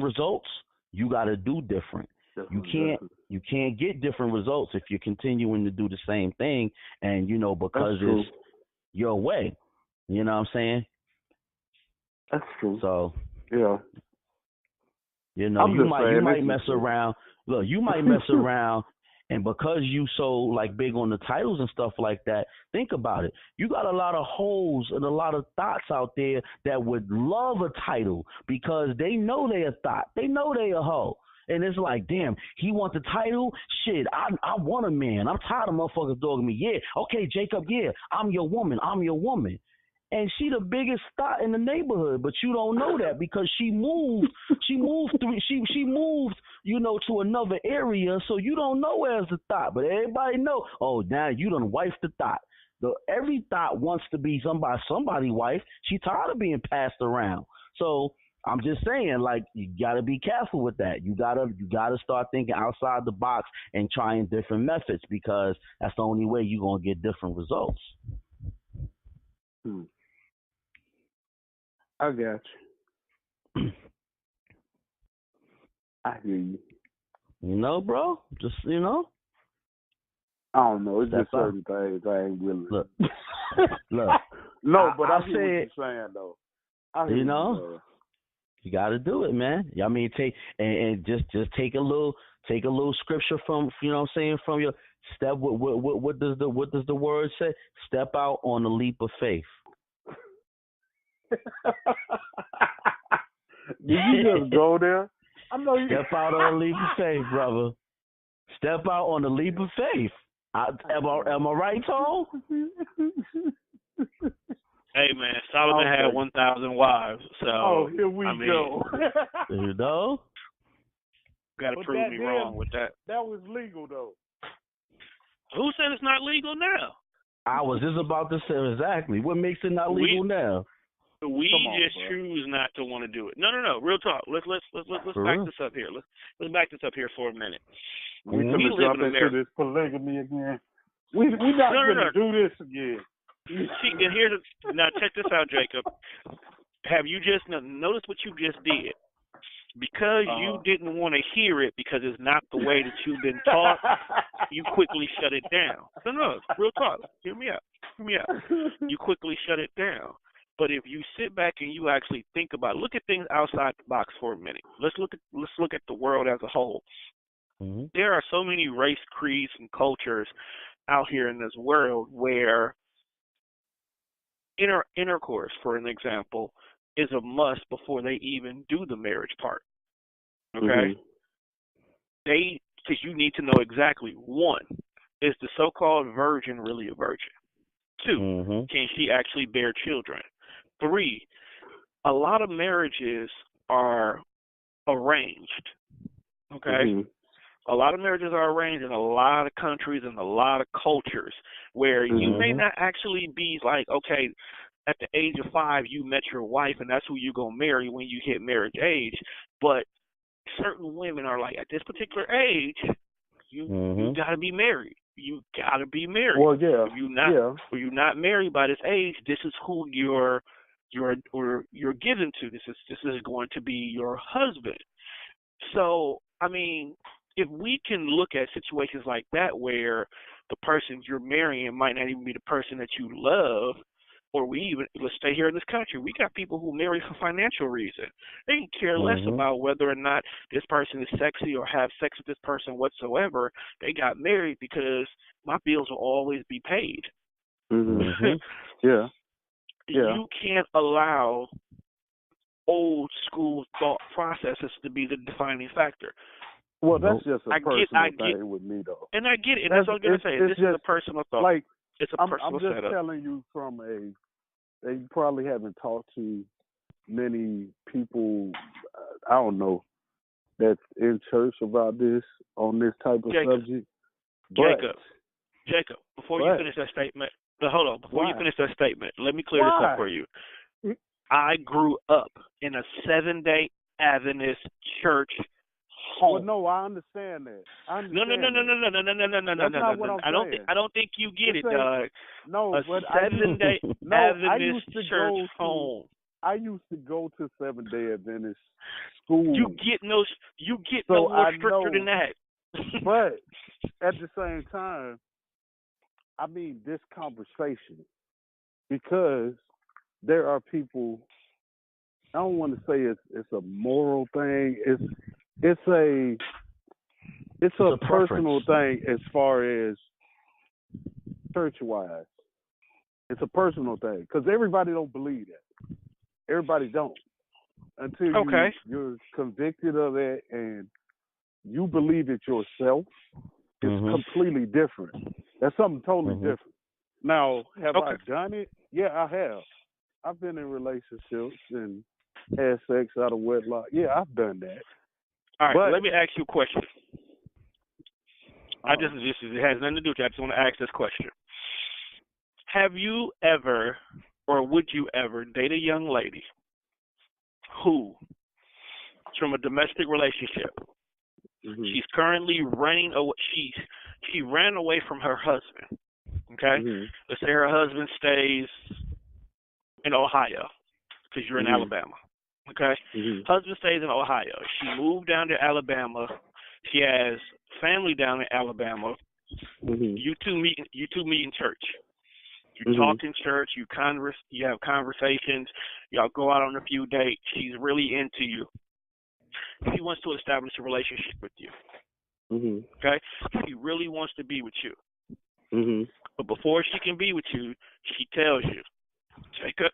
results, you got to do different. You can't get different results if you're continuing to do the same thing, and because it's your way. You know what I'm saying? That's true. So yeah, you might mess around. Look, you might mess around. And because you so like big on the titles and stuff like that, think about it. You got a lot of hoes and a lot of thoughts out there that would love a title because they know they a thought. They know they a hoe. And it's like, damn, he wants the title? Shit, I want a man. I'm tired of motherfuckers dogging me. Yeah, okay, Jacob, yeah, I'm your woman. And she the biggest thought in the neighborhood, but you don't know that because she moved to another area, so you don't know her as a thought. But everybody know, oh, now you done wife the thought. Every thought wants to be somebody's wife. She tired of being passed around. So I'm just saying, like, you gotta be careful with that. You gotta start thinking outside the box and trying different methods, because that's the only way you're gonna get different results. I got you. I hear you. Bro, just I don't know. It's just certain things I ain't willing. Look. No, but I hear what you're saying though. You got to do it, man. I mean, take a little scripture from, from your step. What does the word say? Step out on a leap of faith. Did you just go there? I know you. Step out on a leap of faith, brother. Step out on a leap of faith. Am I right, Tom? Hey, man, Solomon had 1,000 wives, so here we go. Got to prove me wrong with that. That was legal, though. Who said it's not legal now? I was just about to say exactly. What makes it not legal now? We choose not to want to do it. No. Real talk. Let's back this up here. Let's back this up here for a minute. We jump into this polygamy again. We not gonna do this again. Now check this out, Jacob. Have you just noticed what you just did? Because you didn't want to hear it because it's not the way that you've been taught, you quickly shut it down. No, real talk. Hear me out. You quickly shut it down. But if you sit back and you actually think about it, look at things outside the box for a minute. Let's look at the world as a whole. Mm-hmm. There are so many race, creeds, and cultures out here in this world where intercourse, for an example, is a must before they even do the marriage part. Okay? Mm-hmm. Because you need to know exactly, one, is the so-called virgin really a virgin? Two, can she actually bear children? 3, a lot of marriages are arranged, okay? Mm-hmm. A lot of marriages are arranged in a lot of countries and a lot of cultures where you may not actually be like, okay, at the age of 5, you met your wife and that's who you're going to marry when you hit marriage age. But certain women are like, at this particular age, you got to be married. You got to be married. Well, yeah. If you're not married by this age, this is who you're given to. This is going to be your husband. So, I mean, if we can look at situations like that where the person you're marrying might not even be the person that you love, or let's stay here in this country, we got people who marry for financial reasons. They can care less about whether or not this person is sexy or have sex with this person whatsoever. They got married because my bills will always be paid. Yeah. You can't allow old school thought processes to be the defining factor. Well, that's just a personal thing with me, though. And I get it. And that's what I'm going to say. This is a personal thought. Like, It's a I'm personal just setup. telling you from they probably haven't talked to many people, I don't know, that's in church about this, on this type of subject. But, Jacob, before you finish that statement, hold on, before you finish that statement, let me clear this up for you. I grew up in a Seventh-day Adventist church home. Well, no, I understand that. No. That's not what I'm saying. I don't think you get it, dog. No, a but Seventh-day Adventist church home. I used to go to Seventh-day Adventist school. You get no more stricter than that. But at the same time, I mean this conversation, because there are people. I don't want to say it's a moral thing. It's a personal thing as far as church-wise. It's a personal thing because everybody don't believe that. Everybody don't until you're convicted of it and you believe it yourself. It's completely different. That's something totally different. Now, have I done it? Yeah, I have. I've been in relationships and had sex out of wedlock. Yeah, I've done that. All right, let me ask you a question. It has nothing to do with you. I just want to ask this question. Have you ever, or would you ever, date a young lady who, from a domestic relationship, she's currently running away. She ran away from her husband. Okay, let's say her husband stays in Ohio because you're in Alabama. Okay, husband stays in Ohio. She moved down to Alabama. She has family down in Alabama. You two meet in church. You talk in church. You have conversations. Y'all go out on a few dates. She's really into you. She wants to establish a relationship with you. Okay, she really wants to be with you. But before she can be with you, she tells you, Jacob,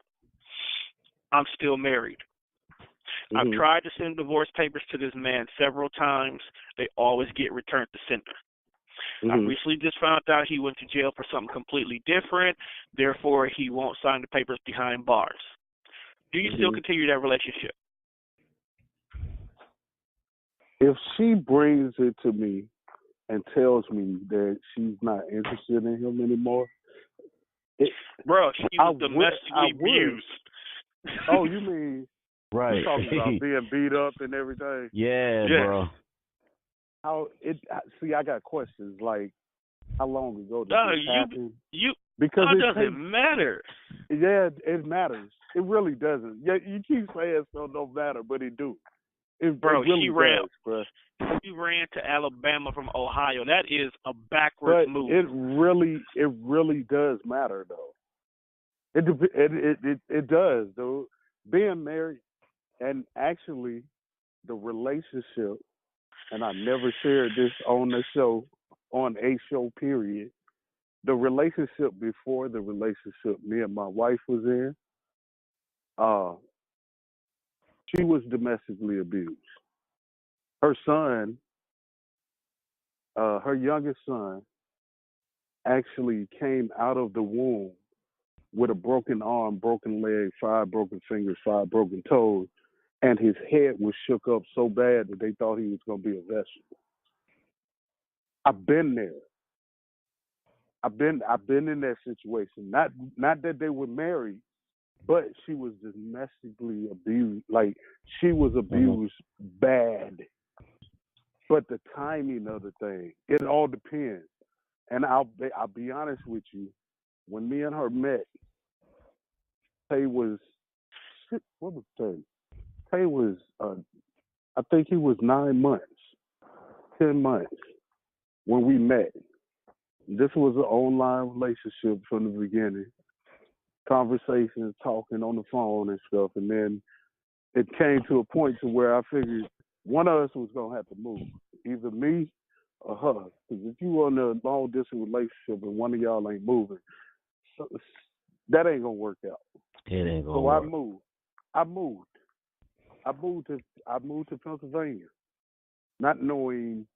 I'm still married. I've tried to send divorce papers to this man several times. They always get returned to sender. I recently just found out he went to jail for something completely different. Therefore, he won't sign the papers behind bars. Do you still continue that relationship? If she brings it to me and tells me that she's not interested in him anymore, bro, she was domestically abused. Oh, you mean right? You're talking about being beat up and everything. Yeah, bro. See, I got questions like, how long ago did this happen? Because it doesn't matter. Yeah, it matters. It really doesn't. Yeah, you keep saying so don't matter, but it do. It really she ran. Does, bro. She ran to Alabama from Ohio. That is a backwards move. It really does matter though. It does though. Being married and actually the relationship, and I never shared this on a show period. The relationship before the relationship me and my wife was in, she was domestically abused. Her son, her youngest son, actually came out of the womb with a broken arm, broken leg, 5 broken fingers, 5 broken toes, and his head was shook up so bad that they thought he was going to be a vegetable. I've been there. I've been in that situation. Not that they were married, but she was domestically abused. Like she was abused bad. But the timing of the thing, it all depends. And I'll be honest with you. When me and her met, Tay was what was Tay? Tay was I think he was 9 months, 10 months when we met. This was an online relationship from the beginning. Conversations, talking on the phone and stuff, and then it came to a point to where I figured one of us was gonna have to move, either me or her. Because if you on a long distance relationship and one of y'all ain't moving, that ain't gonna work out. It ain't gonna work. So I moved to Pennsylvania, not knowing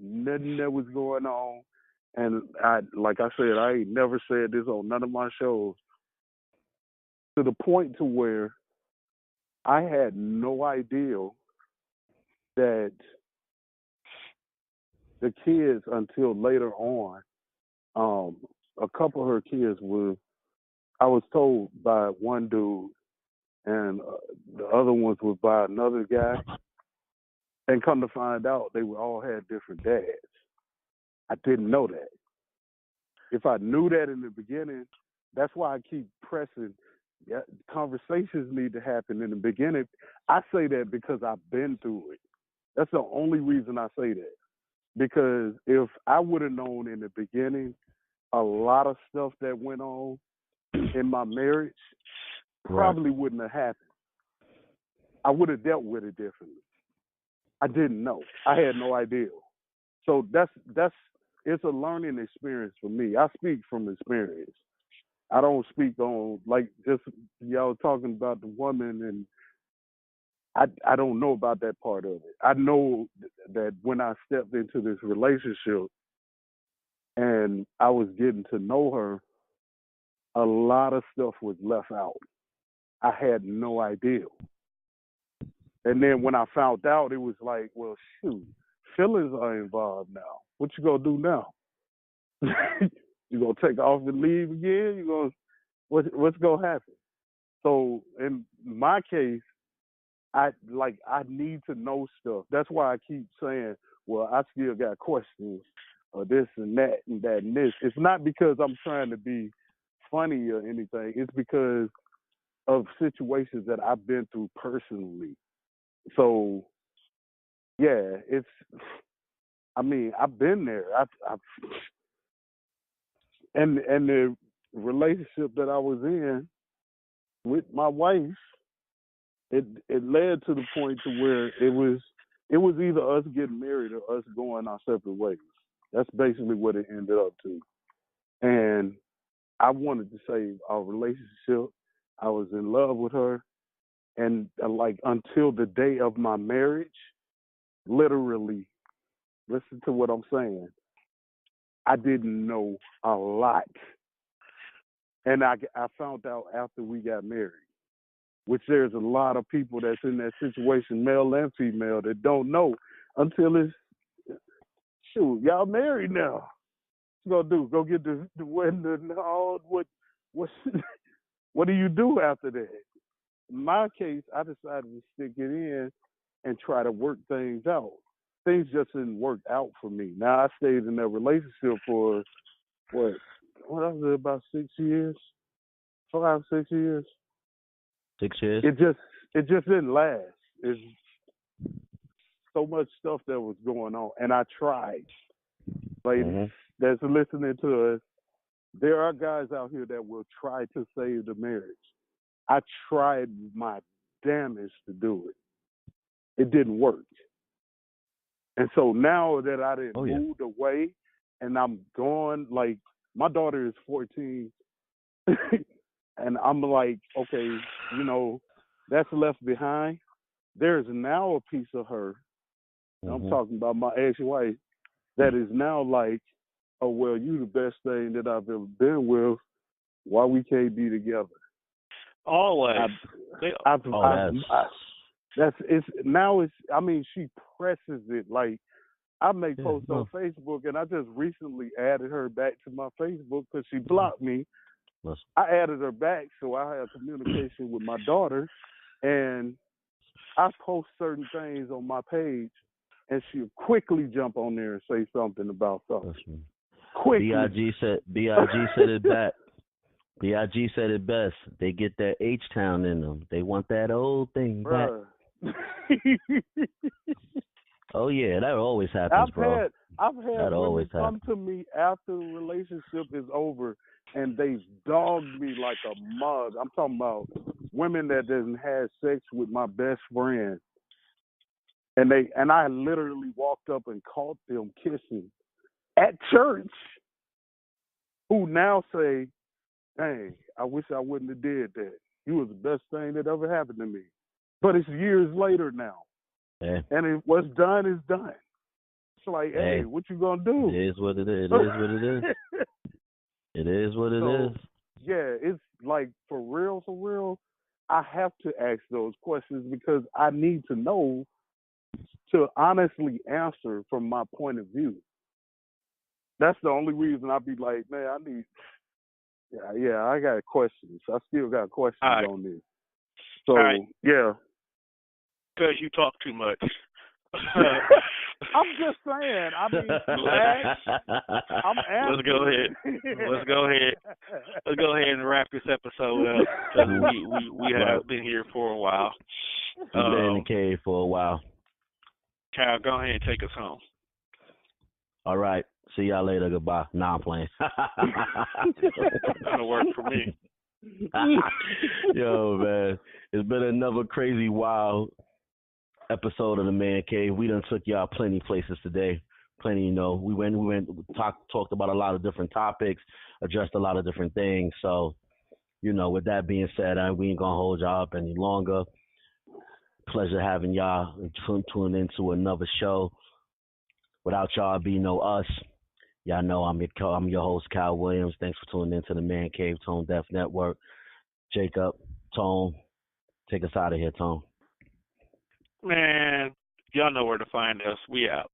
nothing that was going on. and I said, I ain't never said this on none of my shows, to the point to where I had no idea that the kids until later on, a couple of her kids I was told by one dude, and the other ones was by another guy, and come to find out they all had different dads. I didn't know that. If I knew that in the beginning, that's why I keep pressing. Yeah, conversations need to happen in the beginning. I say that because I've been through it. That's the only reason I say that. Because if I would have known in the beginning a lot of stuff that went on in my marriage, probably wouldn't have happened. I would have dealt with it differently. I didn't know. I had no idea. So that's it's a learning experience for me. I speak from experience. I don't speak on, like, just y'all talking about the woman, and I don't know about that part of it. I know that when I stepped into this relationship and I was getting to know her, a lot of stuff was left out. I had no idea. And then when I found out, it was like, well, shoot, feelings are involved now. What you gonna do now? You gonna take off and leave again? What's gonna happen? So in my case, I need to know stuff. That's why I keep saying, well, I still got questions or this and that and that and this. It's not because I'm trying to be funny or anything. It's because of situations that I've been through personally. So yeah, I've been there. And the relationship that I was in with my wife, it led to the point to where it was either us getting married or us going our separate ways. That's basically what it ended up to. And I wanted to save our relationship. I was in love with her, and like until the day of my marriage, literally, listen to what I'm saying, I didn't know a lot. And I found out after we got married, which there's a lot of people that's in that situation, male and female, that don't know until it's, shoot, y'all married now. What you gonna do? Go get the wedding and all? What what do you do after that? In my case, I decided to stick it in and try to work things out. Things just didn't work out for me. Now I stayed in that relationship for what was it, about 6 years? 5, 6 years. 6 years. It just didn't last. It's so much stuff that was going on, and I tried. Ladies that's listening to us, there are guys out here that will try to save the marriage. I tried my damnedest to do it. It didn't work. And so now that I didn't moved away and I'm gone, like my daughter is 14 and I'm like, okay, that's left behind. There's now a piece of her, I'm talking about my ex-wife, that is now like, oh, well, you the best thing that I've ever been with. Why we can't be together? Always. She presses it. Like, I make posts on Facebook, and I just recently added her back to my Facebook because she blocked me. I added her back so I have communication with my daughter, and I post certain things on my page, and she'll quickly jump on there and say something about something. Quickly. B.I.G. said it back. B.I.G. said it best. They get that H-Town in them. They want that old thing back. Oh, yeah, that always happens, bro. I've had women come to me after the relationship is over, and they've dogged me like a mug. I'm talking about women that didn't have sex with my best friend. And I literally walked up and caught them kissing at church, who now say, dang, I wish I wouldn't have did that. You was the best thing that ever happened to me. But it's years later now. Yeah. And what's done is done. It's like, hey, what you gonna do? It is what it is. It is what it is. It is what it is. Yeah, it's like for real, I have to ask those questions because I need to know to honestly answer from my point of view. That's the only reason I'd be like, man, I need. Yeah, I got questions. I still got questions on this. So yeah. Because you talk too much. I'm just saying. I mean, I'm asking. Let's go ahead and wrap this episode up. We have been here for a while. We've been in the cave for a while. Kyle, go ahead and take us home. All right. See y'all later. Goodbye. Nah, I'm playing. That'll work for me. Yo, man. It's been another crazy, wild episode of the Man Cave. We done took y'all plenty places today. Plenty, we talked about a lot of different topics, addressed a lot of different things. So, with that being said, we ain't gonna hold y'all up any longer. Pleasure having y'all tune into another show. Without y'all be no us. Y'all know I'm your host, Kyle Williams. Thanks for tuning into the Man Cave Tone Deaf Network. Jacob, Tone, take us out of here, Tone. Man, y'all know where to find us. We out.